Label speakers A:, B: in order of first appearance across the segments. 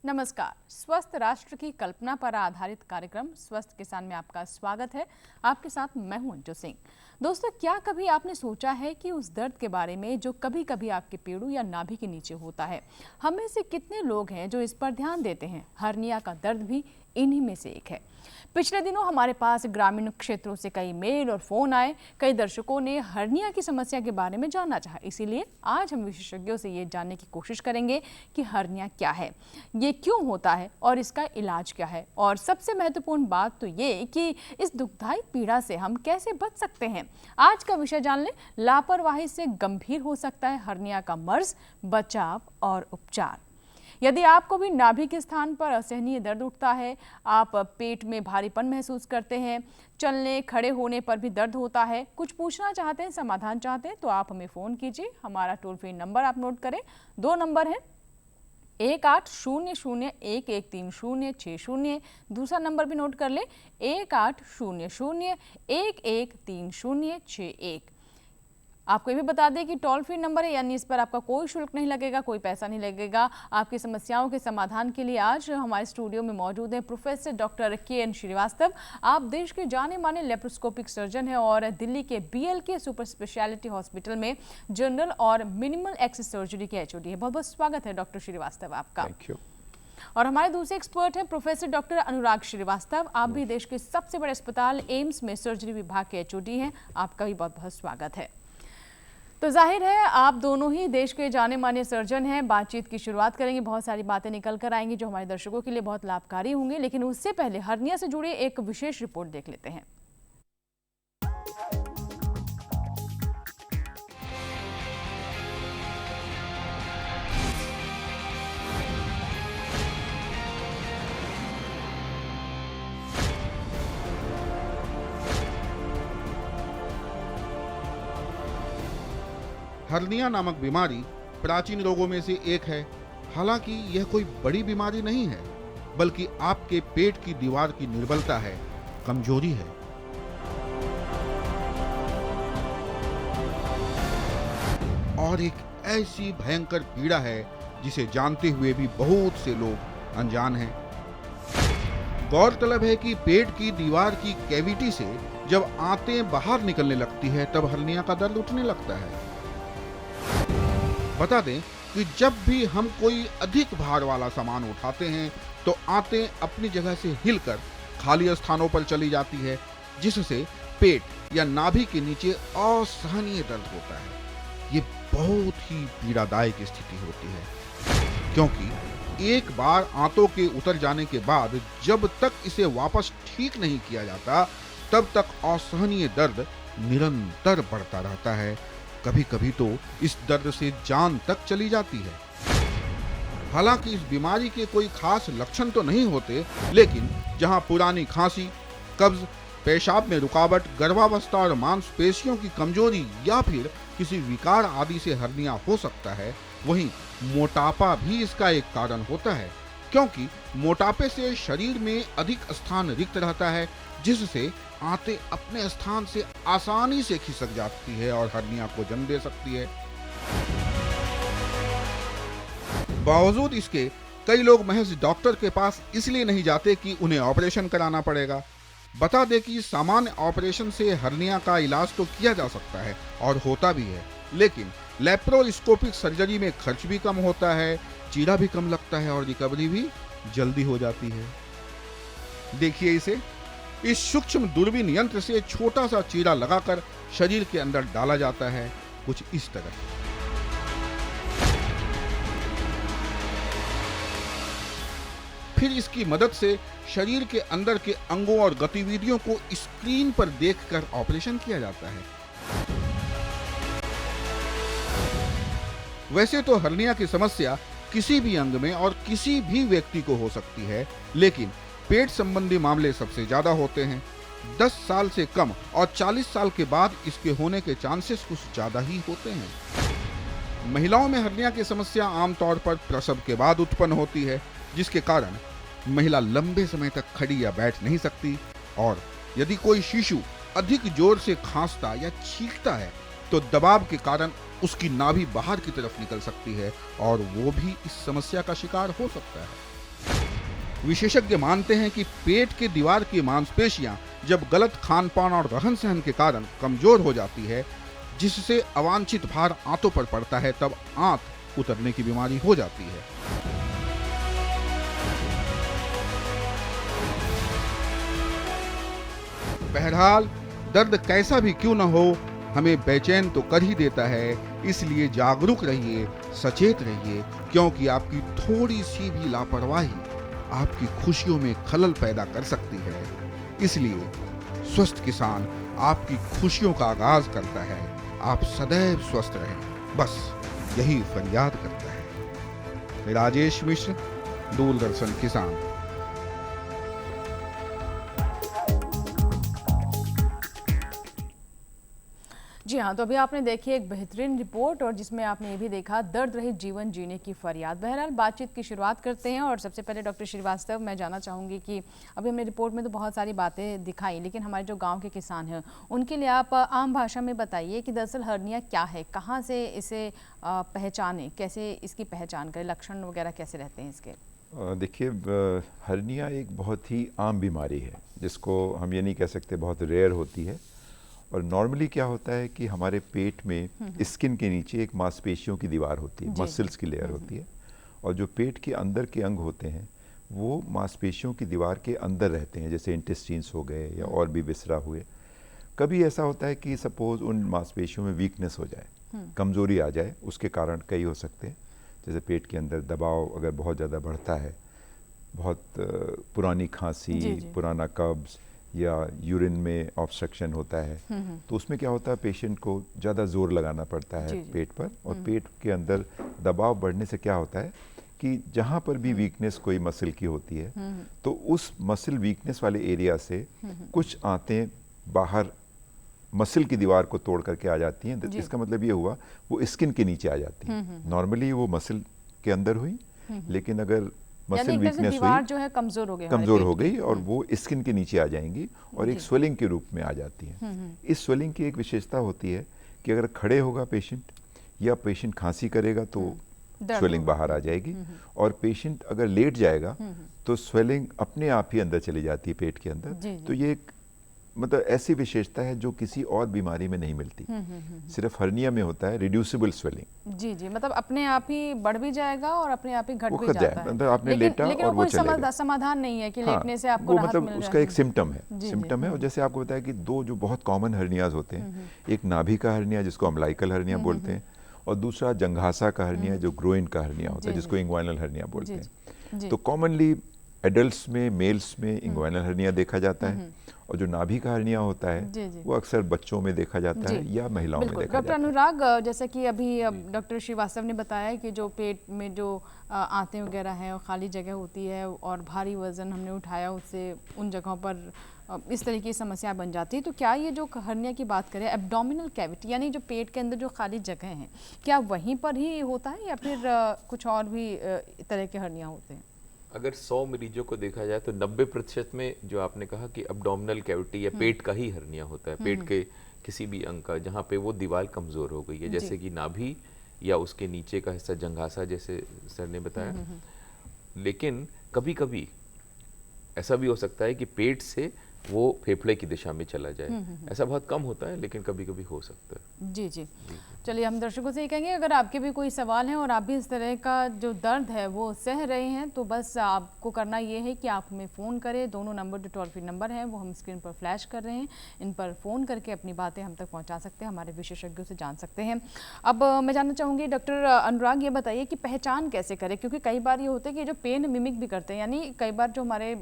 A: नमस्कार। स्वस्थ राष्ट्र की कल्पना पर आधारित कार्यक्रम स्वस्थ किसान में आपका स्वागत है। आपके साथ मैं हूं अंजू सिंह। दोस्तों, क्या कभी आपने सोचा है कि उस दर्द के बारे में जो कभी कभी आपके पेड़ों या नाभि के नीचे होता है? हम में से कितने लोग हैं जो इस पर ध्यान देते हैं? हर्निया का दर्द भी इन्हीं में से एक है। पिछले दिनों हमारे पास ग्रामीण क्षेत्रों से कई मेल और फोन आए। कई दर्शकों ने हर्निया की समस्या के बारे में जानना चाहा। इसीलिए आज हम विशेषज्ञों से ये जानने की कोशिश करेंगे कि हर्निया क्या है, ये क्यों होता है और इसका इलाज क्या है। और सबसे महत्वपूर्ण बात तो ये कि इस दुखदायी पीड़ा से हम कैसे बच सकते हैं। आज का विषय जान लें। लापरवाही से गंभीर हो सकता है हर्निया का मर्ज, बचाव और उपचार। यदि आपको भी नाभि के स्थान पर असहनीय दर्द उठता है, आप पेट में भारीपन महसूस करते हैं, चलने खड़े होने पर भी दर्द होता है, कुछ पूछना चाहते हैं, समाधान चाहते हैं, तो आप हमें फ़ोन कीजिए। हमारा टोल फ्री नंबर आप नोट करें। 2 नंबर हैं, 1800-1130-60। दूसरा नंबर भी नोट कर ले, 1800-1130-61। आपको ये भी बता दें कि टोल फ्री नंबर है, यानी इस पर आपका कोई शुल्क नहीं लगेगा, कोई पैसा नहीं लगेगा। आपकी समस्याओं के समाधान के लिए आज हमारे स्टूडियो में मौजूद हैं प्रोफेसर डॉक्टर के.एन. श्रीवास्तव। आप देश के जाने माने लेप्रोस्कोपिक सर्जन हैं और दिल्ली के BLK सुपर स्पेशलिटी हॉस्पिटल में जनरल और मिनिमल एक्सेस सर्जरी के HOD है। बहुत बहुत स्वागत है डॉक्टर श्रीवास्तव आपका।
B: Thank you.
A: और हमारे दूसरे एक्सपर्ट हैं प्रोफेसर डॉक्टर अनुराग श्रीवास्तव। आप भी देश के सबसे बड़े अस्पताल एम्स में सर्जरी विभाग के HOD हैं। आपका भी बहुत बहुत स्वागत है। तो जाहिर है आप दोनों ही देश के जाने माने सर्जन हैं। बातचीत की शुरुआत करेंगे, बहुत सारी बातें निकल कर आएंगी जो हमारे दर्शकों के लिए बहुत लाभकारी होंगे। लेकिन उससे पहले हर्निया से जुड़े एक विशेष रिपोर्ट देख लेते हैं।
B: हर्निया नामक बीमारी प्राचीन रोगों में से एक है। हालांकि यह कोई बड़ी बीमारी नहीं है, बल्कि आपके पेट की दीवार की निर्बलता है, कमजोरी है। और एक ऐसी भयंकर पीड़ा है जिसे जानते हुए भी बहुत से लोग अनजान हैं। गौरतलब है कि पेट की दीवार की कैविटी से जब आंतें बाहर निकलने लगती है तब हर्निया का दर्द उठने लगता है। बता दें कि जब भी हम कोई अधिक भार वाला सामान उठाते हैं तो आंतें अपनी जगह से हिलकर खाली स्थानों पर चली जाती है, जिससे पेट या नाभि के नीचे असहनीय दर्द होता है। ये बहुत ही पीड़ादायक स्थिति होती है, क्योंकि एक बार आंतों के उतर जाने के बाद जब तक इसे वापस ठीक नहीं किया जाता तब तक असहनीय दर्द निरंतर बढ़ता रहता है। कभी कभी तो इस दर्द से जान तक चली जाती है। हालांकि इस बीमारी के कोई खास लक्षण तो नहीं होते, लेकिन जहां पुरानी खांसी, कब्ज, पेशाब में रुकावट, गर्भावस्था और मांसपेशियों की कमजोरी या फिर किसी विकार आदि से हर्निया हो सकता है, वहीं मोटापा भी इसका एक कारण होता है, क्योंकि मोटापे से शरीर में अधिक स्थान रिक्त रहता है, जिससे आंतें अपने स्थान से आसानी से खिसक जाती है और हर्निया को जन्म दे सकती है। बावजूद इसके कई लोग महज डॉक्टर के पास इसलिए नहीं जाते कि उन्हें ऑपरेशन कराना पड़ेगा। बता दें कि सामान्य ऑपरेशन से हर्निया का इलाज तो किया जा सकता है और होता भी है, लेकिन लेप्रोस्कोपिक सर्जरी में खर्च भी कम होता है, चीरा भी कम लगता है और रिकवरी भी जल्दी हो जाती है। देखिए इसे, इस सूक्ष्म दूरबीन यंत्र से छोटा सा चीरा लगाकर शरीर के अंदर डाला जाता है, कुछ इस तरह। फिर इसकी मदद से शरीर के अंदर के अंगों और गतिविधियों को स्क्रीन पर देखकर ऑपरेशन किया जाता है। वैसे तो हर्निया की समस्या किसी भी अंग में और किसी भी व्यक्ति को हो सकती है, लेकिन पेट संबंधी मामले सबसे ज्यादा होते हैं। 10 साल से कम और 40 साल के बाद इसके होने के चांसेस कुछ ज्यादा ही होते हैं। महिलाओं में हर्निया की समस्या आमतौर पर प्रसव के बाद उत्पन्न होती है, जिसके कारण महिला लंबे समय तक खड़ी या बैठ नहीं सकती, और यदि कोई शिशु अधिक जोर से खांसता या छींकता है तो दबाव के कारण उसकी नाभि बाहर की तरफ निकल सकती है और वो भी इस समस्या का शिकार हो सकता है। विशेषज्ञ मानते हैं कि पेट के दीवार की मांसपेशियां जब गलत खान-पान और रहन-सहन के कारण कमजोर हो जाती है, जिससे अवांछित भार आंतों पर पड़ता है, तब आंत उतरने की बीमारी हो जाती है। बहरहाल दर्द कैसा भी क्यों न हो, हमें बेचैन तो कर ही देता है, इसलिए जागरूक रहिए, सचेत रहिए, क्योंकि आपकी थोड़ी सी भी लापरवाही आपकी खुशियों में खलल पैदा कर सकती है। इसलिए स्वस्थ किसान आपकी खुशियों का आगाज करता है। आप सदैव स्वस्थ रहें, बस यही फरियाद करता है। राजेश मिश्र, दूरदर्शन किसान।
A: जी हाँ, तो अभी आपने देखी एक बेहतरीन रिपोर्ट और जिसमें आपने ये भी देखा दर्द रहित जीवन जीने की फरियाद। बहरहाल बातचीत की शुरुआत करते हैं और सबसे पहले डॉक्टर श्रीवास्तव, मैं जानना चाहूँगी कि अभी हमने रिपोर्ट में तो बहुत सारी बातें दिखाई, लेकिन हमारे जो गांव के किसान हैं उनके लिए आप आम भाषा में बताइए कि दरअसल हर्निया क्या है, कहाँ से इसे पहचानें, कैसे इसकी पहचान करें, लक्षण वगैरह कैसे रहते हैं इसके?
C: देखिए, हर्निया एक बहुत ही आम बीमारी है जिसको हम ये नहीं कह सकते बहुत रेयर होती है। और नॉर्मली क्या होता है कि हमारे पेट में स्किन के नीचे एक मांसपेशियों की दीवार होती है, मसल्स की लेयर होती है, और जो पेट के अंदर के अंग होते हैं वो मांसपेशियों की दीवार के अंदर रहते हैं, जैसे इंटेस्टाइन्स हो गए या और भी विसरा हुए। कभी ऐसा होता है कि सपोज उन मांसपेशियों में वीकनेस हो जाए, कमज़ोरी आ जाए, उसके कारण कई हो सकते हैं, जैसे पेट के अंदर दबाव अगर बहुत ज़्यादा बढ़ता है, बहुत पुरानी खांसी, पुराना कब्ज़ या यूरिन में ऑब्स्ट्रक्शन होता है, तो उसमें क्या होता है, पेशेंट को ज़्यादा जोर लगाना पड़ता है पेट पर, और पेट के अंदर दबाव बढ़ने से क्या होता है कि जहाँ पर भी वीकनेस कोई मसल की होती है तो उस मसल वीकनेस वाले एरिया से कुछ आंतें बाहर मसल की दीवार को तोड़ करके आ जाती हैं। इसका मतलब ये हुआ वो स्किन के नीचे आ जाती हैं। नॉर्मली वो मसल के अंदर हुई, लेकिन अगर मसल वीकनेस हुई,
A: जो है कमजोर हो
C: गई और वो स्किन के नीचे आ जाएंगी और एक स्वेलिंग के रूप में आ जाती हैं। इस स्वेलिंग की एक विशेषता होती है कि अगर खड़े होगा पेशेंट या पेशेंट खांसी करेगा तो स्वेलिंग बाहर आ जाएगी, और पेशेंट अगर लेट जाएगा तो स्वेलिंग अपने आप ही अंदर चली जाती है पेट के अंदर। तो ये एक मतलब ऐसी विशेषता है जो किसी और बीमारी में नहीं मिलती, सिर्फ हर्निया में होता है रिड्यूसिबल स्वेलिंग।
A: जी जी, मतलब अपने आप ही बढ़ भी जाएगा और अपने आप ही घट भी जाता है।
C: मतलब आपने लेटा और वो चलेगा।
A: समाधान नहीं है कि लेटने से आपको
C: राहत मिल जाएगी। उसका एक सिम्टम है। और जैसे आपको बताया कि दो जो बहुत कॉमन हर्नियाज होते हैं, एक नाभि का हर्निया जिसको अम्बिलिकल हर्निया बोलते हैं, और दूसरा जंघासा का हर्निया जो ग्रोइन का हर्निया होता है जिसको इंग्वाइनल हर्निया बोलते हैं। तो कॉमनली एडल्ट्स में, मेल्स में इंग्वाइनल हर्निया देखा जाता है, और जो नाभि का हर्निया होता है वो अक्सर बच्चों में देखा जाता है या महिलाओं में देखा जाता है।
A: डॉक्टर अनुराग, जैसे कि अभी डॉक्टर श्रीवास्तव ने बताया कि जो पेट में जो आंतें वगैरह हैं और खाली जगह होती है और भारी वजन हमने उठाया उससे उन जगहों पर इस तरह की समस्या बन जाती है, तो क्या ये जो हर्निया की बात करें, एब्डोमिनल कैविटी यानी जो पेट के अंदर जो खाली जगह हैं, क्या वहीं पर ही होता है या फिर कुछ और भी तरह के हर्निया होते हैं?
D: अगर 100 मरीजों को देखा जाए तो 90% में जो आपने कहा कि अब्डोमिनल कैविटी या पेट का ही हर्निया होता है, पेट के किसी भी अंग का जहाँ पे वो दीवार कमज़ोर हो गई है, जैसे कि नाभि या उसके नीचे का हिस्सा जंघासा, जैसे सर ने बताया। लेकिन कभी कभी ऐसा भी हो सकता है कि पेट से वो फेफड़े की दिशा में चला जाए। ऐसा बहुत कम होता है लेकिन कभी कभी हो सकता है।
A: जी जी, चलिए हम दर्शकों से ये कहेंगे, अगर आपके भी कोई सवाल हैं और आप भी इस तरह का जो दर्द है वो सह रहे हैं, तो बस आपको करना ये है कि आप हमें फ़ोन करें। दोनों नंबर जो टोल फ्री नंबर हैं वो हम स्क्रीन पर फ्लैश कर रहे हैं, इन पर फ़ोन करके अपनी बातें हम तक पहुंचा सकते हैं, हमारे विशेषज्ञों से जान सकते हैं। अब मैं जानना चाहूँगी डॉक्टर अनुराग, ये बताइए कि पहचान कैसे करें, क्योंकि कई बार ये होता है कि जो पेन मिमिक भी करते हैं, यानी कई बार जो हमारे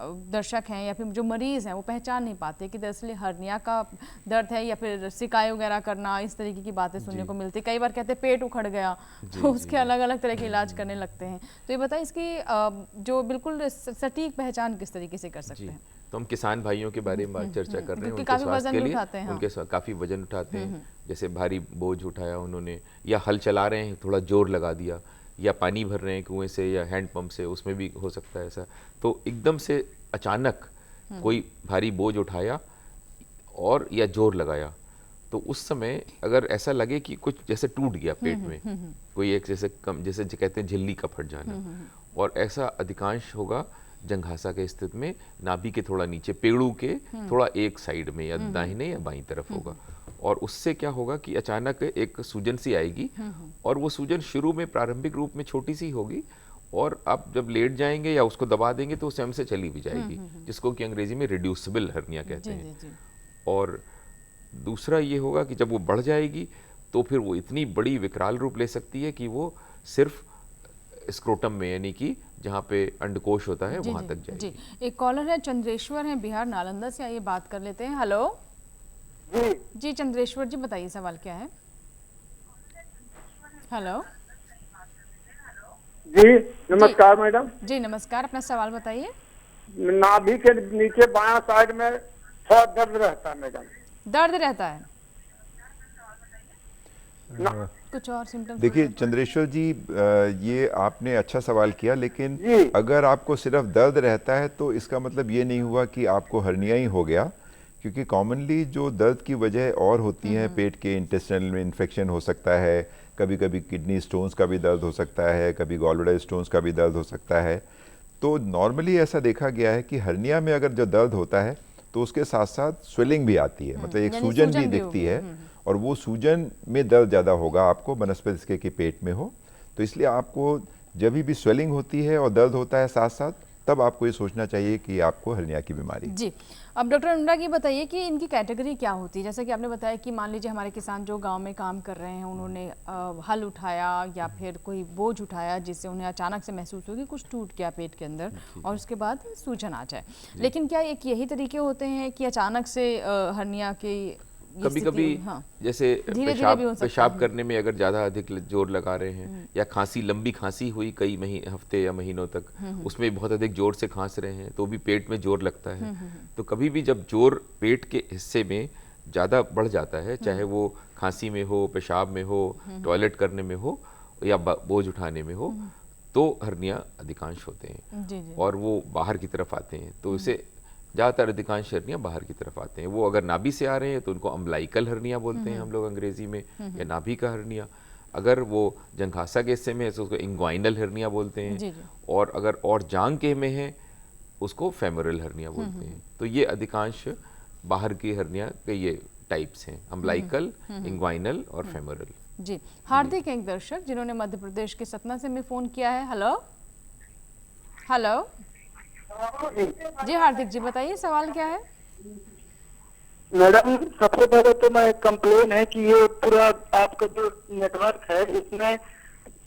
A: दर्शक हैं या फिर जो मरीज़ हैं वो पहचान नहीं पाते कि दरअसल हर्निया का दर्द है या फिर सिकाई वगैरह करना, इस तरीके की बातें सुनने को मिलती। कई बार कहते हैं पेट उखड़ गया, तो उसके अलग अलग तरह के इलाज करने लगते हैं। तो ये बताइए इसकी जो बिल्कुल सटीक पहचान किस तरीके से कर सकते हैं?
D: तो हम किसान भाइयों के बारे में चर्चा कर रहे हैं, उनके स्वास्थ्य के लिए उनके काफ़ी वजन उठाते हैं, जैसे भारी बोझ उठाया उन्होंने, या हल चला रहे हैं थोड़ा जोर लगा दिया, या पानी भर रहे हैं कुएं से या हैंड पंप से, उसमें भी हो सकता है ऐसा। तो एकदम से अचानक कोई भारी बोझ उठाया और या जोर लगाया, तो उस समय अगर ऐसा लगे कि कुछ जैसे टूट गया पेट में, कोई एक जैसे कहते हैं झिल्ली का फट जाना, और ऐसा अधिकांश होगा जंघासा के स्थिति में, नाभि के थोड़ा नीचे, पेड़ू के थोड़ा एक साइड में, या दाहिने या बाईं तरफ होगा। और उससे क्या होगा कि अचानक एक सूजन सी आएगी, और वो सूजन शुरू में प्रारंभिक रूप में छोटी सी होगी, और आप जब लेट जाएंगे या उसको दबा देंगे तो स्वयं से चली भी जाएगी, जिसको कि अंग्रेजी में रिड्यूसिबल हर्निया कहते हैं। और दूसरा ये होगा कि जब वो बढ़ जाएगी तो फिर वो इतनी बड़ी विकराल रूप ले सकती है कि वो सिर्फ स्क्रोटम में, यानी कि जहाँ पे अंडकोश होता है, वहां तक जाएगी।
A: जी, एक कॉलर है, चंद्रेश्वर है बिहार नालंदा से, आइए बात कर लेते हैं। हेलो जी चंद्रेश्वर जी, बताइए सवाल क्या है। हेलो
E: जी नमस्कार मैडम।
A: जी नमस्कार, अपना सवाल बताइए।
E: नाभि के नीचे बायां साइड में थोड़ा दर्द रहता है मैडम।
A: दर्द रहता है, कुछ और सिम्टम्स?
C: देखिए चंद्रेश्वर जी, ये आपने अच्छा सवाल किया, लेकिन
E: जी।
C: अगर आपको सिर्फ दर्द रहता है तो इसका मतलब ये नहीं हुआ कि आपको हर्निया ही हो गया, क्योंकि कॉमनली जो दर्द की वजह और होती हैं, पेट के इंटेस्टाइनल में इन्फेक्शन हो सकता है, कभी कभी किडनी स्टोन्स का भी दर्द हो सकता है, कभी गॉल ब्लैडर स्टोन्स का भी दर्द हो सकता है। तो नॉर्मली ऐसा देखा गया है कि हर्निया में अगर जो दर्द होता है तो उसके साथ साथ स्वेलिंग भी आती है, मतलब एक सूजन भी दिखती है, और वो सूजन में दर्द ज़्यादा होगा आपको बनस्पति इसके कि पेट में हो। तो इसलिए आपको जब भी स्वेलिंग होती है और दर्द होता है साथ साथ, तब आपको ये सोचना चाहिए कि आपको हर्निया की बीमारी।
A: जी, अब डॉक्टर अनुराग ये बताइए कि इनकी कैटेगरी क्या होती है। जैसा कि आपने बताया कि मान लीजिए हमारे किसान जो गांव में काम कर रहे हैं, उन्होंने हल उठाया या फिर कोई बोझ उठाया, जिससे उन्हें अचानक से महसूस हो कि कुछ टूट गया पेट के अंदर, और उसके बाद सूजन आ जाए। लेकिन क्या एक यही तरीके होते हैं कि अचानक से हर्निया के
D: कभी कभी जैसे पेशाब करने में अगर ज़्यादा अधिक जोर लगा रहे हैं, या खांसी, लंबी खांसी हुई कई हफ्ते या महीनों तक, उसमें बहुत अधिक जोर से खांस रहे हैं, तो भी पेट में जोर लगता है। तो कभी भी जब जोर पेट के हिस्से में ज़्यादा बढ़ जाता है, चाहे वो खांसी में हो, पेशाब में हो, टॉयलेट करने में हो, या बोझ उठाने में हो, तो हर्निया अधिकांश होते हैं और वो बाहर की तरफ आते हैं। तो इसे ज़्यादातर अधिकांश हर्निया बाहर की तरफ आते हैं। वो अगर नाभि से आ रहे हैं तो उनको अम्बलाइकल हर्निया बोलते हैं हम लोग अंग्रेजी में, या नाभि का हर्निया। अगर वो जंघासा के हिस्से में है तो उसको इंग्वाइनल हर्निया बोलते हैं, और अगर और जांघ के में है उसको फेमोरल हर्निया बोलते हैं। तो ये अधिकांश बाहर की हर्निया के ये टाइप्स हैं, अम्बलाइकल, इंग्वाइनल और फेमोरल।
A: जी, हार्दिक एक दर्शक जिन्होंने मध्य प्रदेश के सतना से में फोन किया है। हेलो हेलो जी हार्दिक जी, बताइए सवाल क्या है।
E: मैडम सबसे पहले तो मैं कंप्लेन है कि ये पूरा आपका जो नेटवर्क है इसमें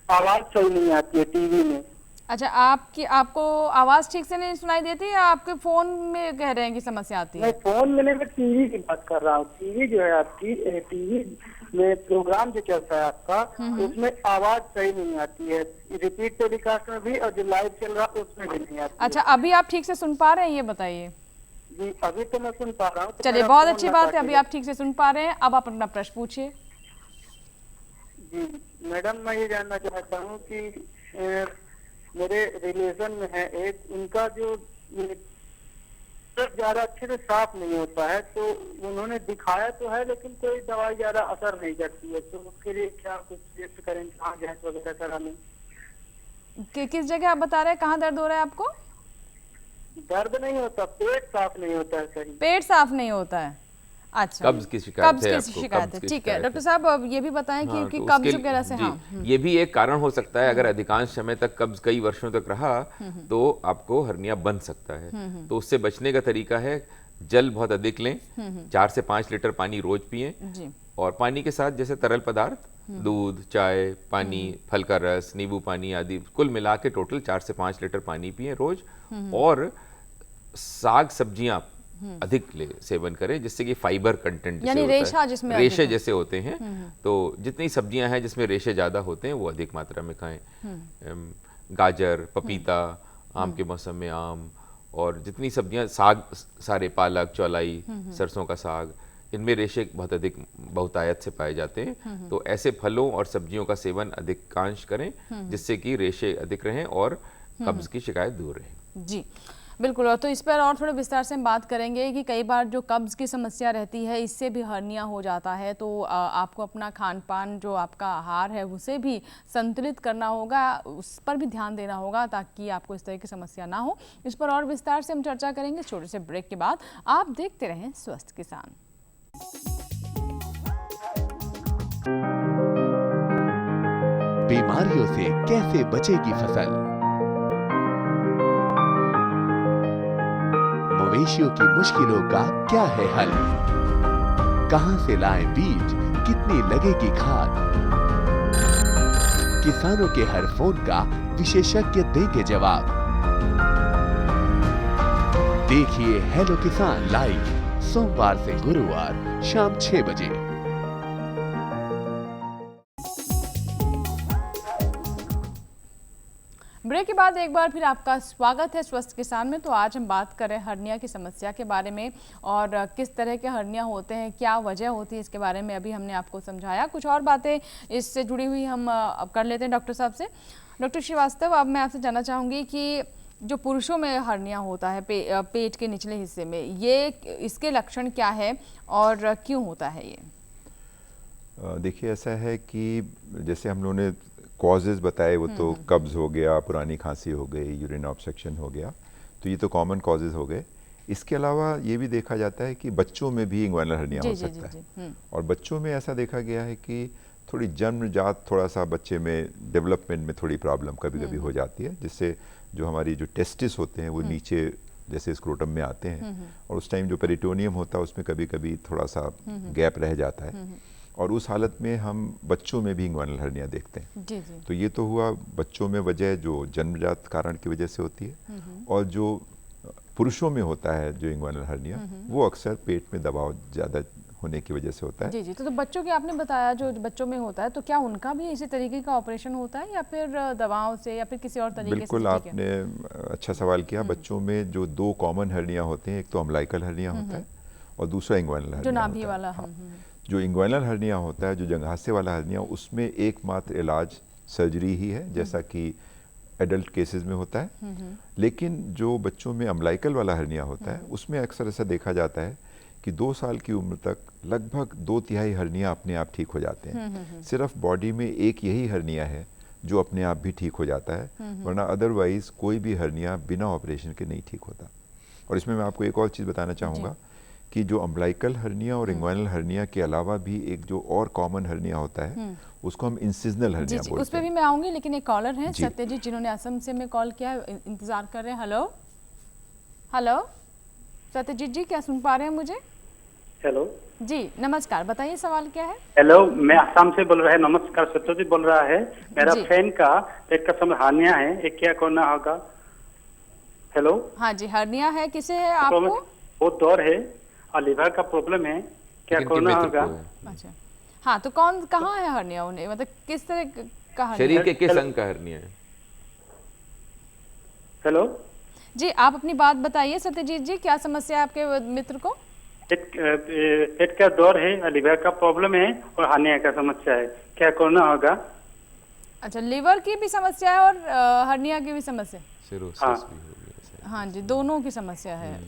E: आवाज सही नहीं आती है टीवी में।
A: अच्छा, आपको आवाज ठीक से नहीं सुनाई देती, या आपके फोन में कह रहे हैं कि समस्या आती है?
E: मैं फोन में नहीं, मैं टीवी की बात कर रहा हूँ। टीवी जो है आपकी, टीवी में प्रोग्राम जो चलता है आपका, उसमें आवाज सही नहीं आती है, रिपीट टेलीकास्ट में भी, और जो लाइव चल रहा है उसमें भी नहीं आती।
A: अच्छा, अभी आप ठीक से सुन पा रहे हैं, ये बताइए।
E: जी अभी तो मैं सुन पा रहा हूँ।
A: चलिए, बहुत अच्छी बात है, अभी आप ठीक से सुन पा रहे हैं। अब आप अपना प्रश्न पूछिए।
E: जी मैडम, मैं ये जानना चाहता हूँ कि मेरे रिलेशन में है एक, उनका जो ज्यादा अच्छे से साफ नहीं होता है, तो उन्होंने दिखाया तो है लेकिन कोई दवाई ज्यादा असर नहीं करती है, तो उसके लिए क्या कुछ टेस्ट करें, कहाँ जांच वगैरह कराने?
A: किस जगह आप बता रहे हैं, कहाँ दर्द हो रहा है आपको?
E: दर्द नहीं होता, पेट साफ नहीं होता है। सही,
A: पेट साफ नहीं होता है। अच्छा,
D: कब्ज की शिकायत है।
A: ठीक है डॉक्टर साहब, अब ये भी बताएं कि कब्ज वगैरह से,
D: ये भी एक कारण हो सकता है। अगर अधिकांश समय तक कब्ज कई वर्षों तक रहा तो आपको हर्निया बन सकता है। तो उससे बचने का तरीका है, जल बहुत अधिक लें, 4 से 5 लीटर पानी रोज पिएं, और पानी के साथ जैसे तरल पदार्थ, दूध, चाय, पानी, फल का रस, नींबू पानी आदि, कुल मिला के टोटल 4 से 5 लीटर पानी पिएं रोज। और साग सब्जियां अधिक सेवन करें, जिससे कि फाइबर कंटेंट,
A: यानी रेशा जिसमें
D: रेशे जैसे होते हैं, तो जितनी सब्जियां हैं जिसमें रेशे ज़्यादा होते हैं वो अधिक मात्रा में खाएं। गाजर, पपीता, आम के मौसम में आम, और जितनी सब्जियां, साग सारे, पालक, चौलाई, सरसों का साग, इनमें रेशे बहुत अधिक बहुतायत से पाए जाते हैं। तो ऐसे फलों और सब्जियों का सेवन अधिकांश करें, जिससे कि रेशे अधिक रहें और कब्ज की शिकायत दूर रहे।
A: जी, बिल्कुल, और तो इस पर और थोड़े विस्तार से हम बात करेंगे कि कई बार जो कब्ज़ की समस्या रहती है इससे भी हर्निया हो जाता है, तो आपको अपना खान-पान जो आपका आहार है उसे भी संतुलित करना होगा, उस पर भी ध्यान देना होगा ताकि आपको इस तरह की समस्या ना हो। इस पर और विस्तार से हम चर्चा करेंगे छोटे से ब्रेक के बाद। आप देखते रहें स्वस्थ किसान।
F: बीमारियों से कैसे बचेगी फसल? मवेशियों की मुश्किलों का क्या है हल? कहां से लाएं बीज, कितनी लगेगी खाद? किसानों के हर फोन का विशेषज्ञ देंगे जवाब। देखिए हेलो किसान लाइव सोमवार से गुरुवार शाम 6 बजे।
A: ब्रेक के बाद एक बार फिर आपका स्वागत है स्वस्थ किसान में। तो आज हम बात कर रहे हैं हर्निया की समस्या के बारे में और किस तरह के हर्निया होते हैं, क्या वजह होती है, इसके बारे में अभी हमने आपको समझाया। कुछ और बातें इससे जुड़ी हुई हम अब कर लेते हैं डॉक्टर साहब से। डॉक्टर श्रीवास्तव, अब मैं आपसे जानना चाहूँगी कि जो पुरुषों में हर्निया होता है पेट के निचले हिस्से में, ये इसके लक्षण क्या है और क्यों होता है ये?
C: देखिए, ऐसा है कि जैसे हम लोगों ने कॉजेज़ बताए, वो तो कब्ज़ हो गया, पुरानी खांसी हो गई, यूरिन ऑब्स्ट्रक्शन हो गया, तो ये तो कॉमन कॉजेज़ हो गए। इसके अलावा ये भी देखा जाता है कि बच्चों में भी इंग्वाइनल हर्निया हो सकता है। और बच्चों में ऐसा देखा गया है कि थोड़ी जन्मजात थोड़ा सा बच्चे में डेवलपमेंट में थोड़ी प्रॉब्लम कभी कभी हो जाती है, जिससे जो हमारी जो टेस्टिस होते हैं वो नीचे जैसे स्क्रोटम में आते हैं, और उस टाइम जो पेरिटोनियम होता है उसमें कभी कभी थोड़ा सा गैप रह जाता है, और उस हालत में हम बच्चों में भी इंग्वाइनल हर्निया देखते हैं।
A: जी जी।
C: तो ये तो हुआ बच्चों में वजह जो जन्मजात कारण की वजह से होती है, और जो पुरुषों में होता है जो इंग्वाइनल हर्निया, वो अक्सर पेट में दबाव ज़्यादा होने की वजह से होता है।
A: जी जी। तो बच्चों के आपने बताया जो बच्चों में होता है, तो क्या उनका भी इसी तरीके का ऑपरेशन होता है या फिर दवाओं से या फिर किसी और तरीके से?
C: बिल्कुल, आपने अच्छा सवाल किया। बच्चों में जो दो कॉमन हर्निया होते हैं, एक तो अम्लाइकल हर्निया होता है और दूसरा इंग्वाइनल हर्निया,
A: जो नाभि वाला।
C: हाँ। जो इंग्वाइनल हर्निया होता है, जो जंघासे वाला हर्निया, उसमें एकमात्र इलाज सर्जरी ही है, जैसा कि एडल्ट केसेस में होता है। लेकिन जो बच्चों में अम्लाइकल वाला हर्निया होता है, उसमें अक्सर ऐसा देखा जाता है कि 2 साल की उम्र तक लगभग 2/3 हर्निया अपने आप ठीक हो जाते हैं। सिर्फ बॉडी में एक यही हर्निया है जो अपने आप भी ठीक हो जाता है, वरना अदरवाइज कोई भी हर्निया बिना ऑपरेशन के नहीं ठीक होता। और इसमें मैं आपको एक और चीज़ बताना चाहूँगा कि जो अम्लाइकल हर्निया और इंग्वाइनल हर्निया के अलावा भी एक जो और कॉमन हर्निया होता है, उसको हम इंसिजनल हर्निया बोलते हैं।
A: उस पर भी मैं आऊँगी, लेकिन एक कॉलर हैं सत्यजीत, जिन्होंने असम से में कॉल किया, इंतज़ार कर रहे हैं। हेलो हेलो सत्यजीत जी, क्या सुन पा रहे हैं मुझे?
E: हेलो
A: जी नमस्कार, बताइए सवाल क्या है?
E: हेलो, मैं आसाम से बोल रहा है। नमस्कार, सत्यजीत बोल रहा है। मेरा
A: जी।
E: फैन का पेट का समय हानिया है, एक क्या करना होगा? हेलो,
A: हाँ जी, हर्निया है, किसे है आपको?
E: वो दौर है और लिवर का प्रॉब्लम है, क्या
D: किनके
E: करना
D: मित्र
E: होगा?
D: को है?
A: अच्छा, हाँ, तो कहाँ है हर्निया उन्हें, मतलब किस तरह का हर्निया?
D: शरीर के किस अंग का हर्निया है?
E: हेलो
A: जी, आप अपनी बात बताइए सत्यजीत जी, क्या समस्या है आपके मित्र को?
E: पेट का दौर है, लिवर का प्रॉब्लम है और हानिया का समस्या है, क्या करना होगा?
A: अच्छा, लिवर की भी समस्या है और हर्निया की भी समस्या?
D: सिरोसिस
E: हाँ।
D: भी हो गया ऐसा।
A: हाँ जी, दोनों की समस्या है।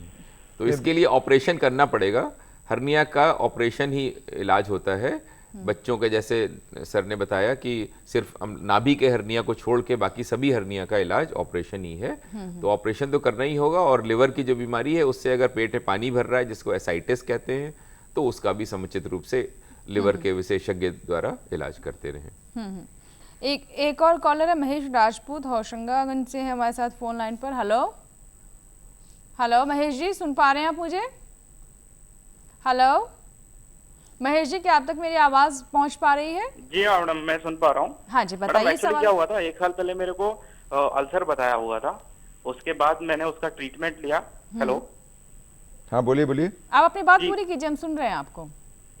D: तो इसके लिए ऑपरेशन करना पड़ेगा। हर्निया का ऑपरेशन ही इलाज होता है। बच्चों के जैसे सर ने बताया कि सिर्फ नाभि के हर्निया को छोड़ के बाकी सभी हर्निया का इलाज ऑपरेशन ही है। तो ऑपरेशन तो करना ही होगा। और लिवर की जो बीमारी है, उससे अगर पेट में पानी भर रहा है, जिसको एसाइटिस कहते हैं, तो उसका भी समुचित रूप से लिवर के विशेषज्ञ द्वारा इलाज करते रहें।
A: एक और कॉलर है महेश राजपूत, होशंगागंज से है हमारे साथ फोन लाइन पर। हेलो हेलो महेश जी, सुन पा रहे हैं आप मुझे? हेलो महेश जी, क्या आप तक मेरी आवाज पहुंच पा रही है?
G: जी हाँ मैडम, मैं सुन पा रहा हूँ।
A: हाँ जी,
G: मैडम
A: बताइए
G: एक्चुअली
A: सवाल।
G: क्या हुआ था, 1 साल पहले मेरे को अल्सर बताया हुआ था, उसके बाद मैंने उसका ट्रीटमेंट लिया। हेलो,
C: हाँ बोलिए बोलिए।
A: आप अपनी बात
G: जी।
A: पूरी कीजिए, हम सुन रहे हैं आपको।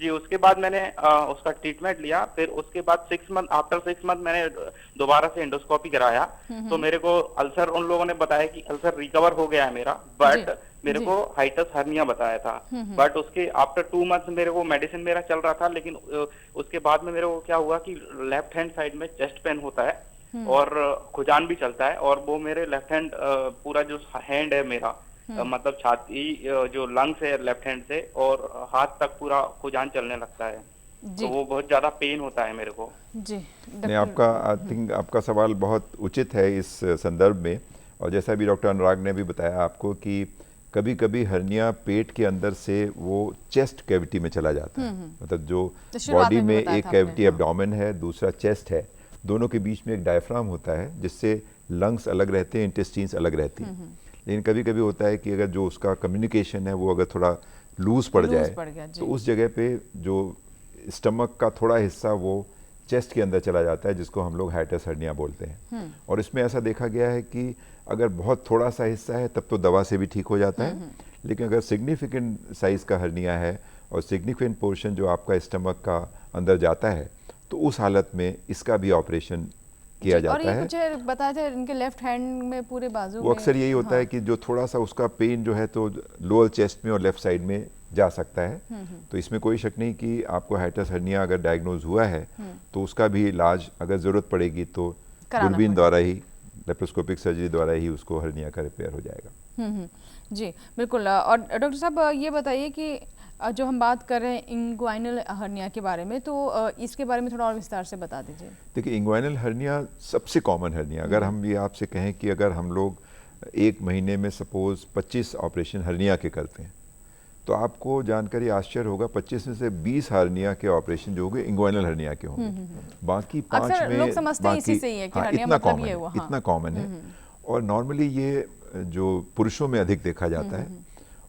G: जी उसके बाद मैंने उसका ट्रीटमेंट लिया, फिर उसके बाद 6 मंथ आफ्टर 6 मंथ मैंने दोबारा से एंडोस्कोपी कराया, तो मेरे को अल्सर, उन लोगों ने बताया कि अल्सर रिकवर हो गया है मेरा, बट मेरे को हाइटस हर्निया बताया था। बट उसके आफ्टर 2 मंथ मेरे को मेडिसिन मेरा चल रहा था, लेकिन उसके बाद में मेरे को क्या हुआ कि लेफ्ट हैंड साइड में चेस्ट पेन होता है, और खुजान भी चलता है, और वो मेरे लेफ्ट हैंड पूरा जो हैंड है मेरा मतलब छाती जो लंग्स है लेफ्ट हैंड से और हाथ तक पूरा खुजान चलने लगता है। तो वो बहुत ज्यादा पेन होता है मेरे को।
A: जी
C: नहीं, आपका आई थिंक आपका सवाल बहुत उचित है इस संदर्भ में। और जैसा भी डॉक्टर अनुराग ने भी बताया आपको कि कभी कभी हर्निया पेट के अंदर से वो चेस्ट कैविटी में चला जाता है। मतलब जो
A: तो शुरुआत
C: बॉडी
A: में भी
C: में
A: बताया
C: एक
A: था
C: कैविटी
A: आपने,
C: एब्डोमेन है, दूसरा चेस्ट है, दोनों के बीच में एक डायफ्राम होता है जिससे लंग्स अलग रहते हैं, इंटेस्टाइन्स अलग रहती हैं। लेकिन कभी कभी होता है कि अगर जो उसका कम्युनिकेशन है वो अगर थोड़ा लूज पड़
A: लूज
C: जाए
A: पड़ गया, जी।
C: तो उस जगह पे जो स्टमक का थोड़ा हिस्सा वो चेस्ट के अंदर चला जाता है, जिसको हम लोग हाइटस हर्निया बोलते हैं। और इसमें ऐसा देखा गया है कि अगर बहुत थोड़ा सा हिस्सा है तब तो दवा से भी ठीक हो जाता है, लेकिन अगर सिग्निफिकेंट साइज का हर्निया है और सिग्निफिकेंट पोर्शन जो आपका स्टमक का अंदर जाता है तो उस हालत में इसका भी ऑपरेशन किया
A: जी, और
C: जाता
A: ये
C: है।
A: कुछ बताया था इनके लेफ्ट हैंड में पूरे बाजू
C: वो
A: में,
C: अक्सर यही होता है कि जो थोड़ा सा उसका पेन जो है तो लोअर चेस्ट में और लेफ्ट साइड में जा सकता है। तो इसमें कोई शक नहीं कि आपको हाइटस हर्निया अगर डायग्नोज हुआ है तो उसका भी इलाज अगर ज़रूरत पड़ेगी तो
A: कराना
C: दूरबीन द्वारा ही, लेप्रोस्कोपिक सर्जरी द्वारा ही उसको हर्निया का रिपेयर हो जाएगा।
A: जी बिल्कुल। और डॉक्टर साहब ये बताइए कि जो हम बात कर रहे हैं इंग्वाइनल हर्निया के बारे में, तो इसके बारे में थोड़ा और विस्तार से बता दीजिए।
C: देखिए, इंग्वाइनल हर्निया सबसे कॉमन हर्निया, अगर हम ये आपसे कहें कि अगर हम लोग एक महीने में सपोज 25 ऑपरेशन हर्निया के करते हैं तो आपको जानकारी आश्चर्य होगा 25 में से 20 हर्निया के ऑपरेशन जो होंगे इंग्वाइनल हर्निया के होंगे। बाकी 5
A: अक्सर
C: में
A: लोग समझते हैं इसी से ही है कि हर्निया
C: इतना
A: मतलब
C: कॉमन
A: ये
C: है,
A: हुआ, हाँ।
C: इतना कॉमन है। और नॉर्मली ये जो पुरुषों में अधिक देखा जाता है।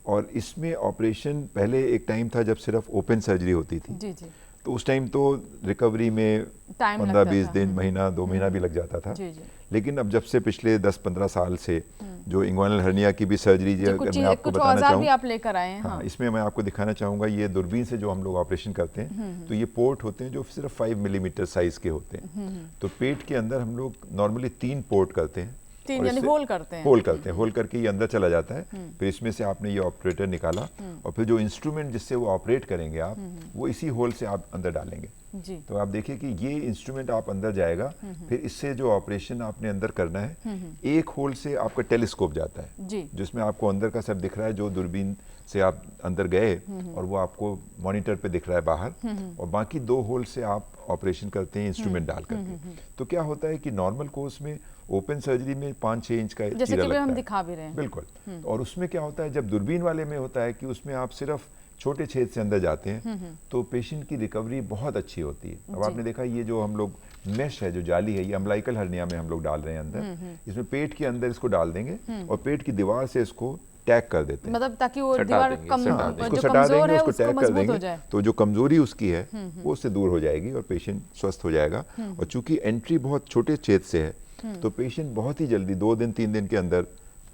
C: और इसमें ऑपरेशन पहले एक टाइम था जब सिर्फ ओपन सर्जरी होती थी,
A: जी जी,
C: तो उस टाइम तो रिकवरी में
A: टाइम
C: 15-20
A: लगता था।
C: दिन, महीना 2 महीना भी लग जाता था।
A: जी जी,
C: लेकिन अब जब से पिछले 10-15 साल से जो इंग्वाइनल हर्निया की भी सर्जरी
A: जी,
C: अगर मैं आपको
A: कुछ
C: बताना
A: औजार भी
C: चाहूँ,
A: आप लेकर आए हैं।
C: हाँ,
A: हाँ,
C: इसमें मैं आपको दिखाना चाहूँगा, ये दूरबीन से जो हम लोग ऑपरेशन करते हैं तो ये पोर्ट होते हैं जो सिर्फ 5 मिलीमीटर साइज के होते हैं। तो पेट के अंदर हम लोग नॉर्मली 3 पोर्ट करते हैं,
A: 3
C: और
A: यानी
C: इससे
A: होल करते हैं।
C: होल करते हैं, होल करके ये अंदर चला जाता है। फिर इसमें से आपने ये ऑपरेटर निकाला और फिर जो इंस्ट्रूमेंट जिससे वो ऑपरेट करेंगे आप, वो इसी होल से आप अंदर डालेंगे।
A: जी,
C: तो आप देखिए कि ये इंस्ट्रूमेंट आप अंदर जाएगा, फिर इससे जो ऑपरेशन आपने अंदर करना है, एक होल से आपका टेलीस्कोप जाता है
A: जी,
C: जिसमें आपको अंदर का सब दिख रहा है, जो दूरबीन से आप अंदर गए और वो आपको मॉनिटर पे दिख रहा है बाहर, और बाकी 2 होल से आप ऑपरेशन करते हैं इंस्ट्रूमेंट डाल करके। तो क्या होता है कि नॉर्मल कोर्स में ओपन सर्जरी में 5-6 इंच का
A: जैसे
C: चीरा
A: कि
C: लगता
A: हम
C: है,
A: दिखा भी रहे हैं।
C: बिल्कुल। और उसमें क्या होता है, जब दूरबीन वाले में होता है कि उसमें आप सिर्फ छोटे छेद से अंदर जाते हैं तो पेशेंट की रिकवरी बहुत अच्छी होती है। अब आपने देखा ये जो हम लोग मेश है, जो जाली है, ये अम्बलाइकल हर्निया में हम लोग डाल रहे हैं अंदर। इसमें पेट के अंदर इसको डाल देंगे और पेट की दीवार से इसको टैग कर देते हैं,
A: मतलब ताकि वो
D: सटा
A: दीवार
D: देंगे,
A: कम,
D: सटा देंगे।
C: उसको
A: जो
C: सटा
A: कमजोर
C: देंगे,
A: है
C: उसको
A: उसको
C: टैग कर
A: मजबूत हो
C: देंगे,
A: जाए।
C: तो जो कमजोरी उसकी है वो उससे दूर हो जाएगी और पेशेंट स्वस्थ हो जाएगा। और चूंकि एंट्री बहुत छोटे छेद से है तो पेशेंट बहुत ही जल्दी 2 दिन 3 दिन के अंदर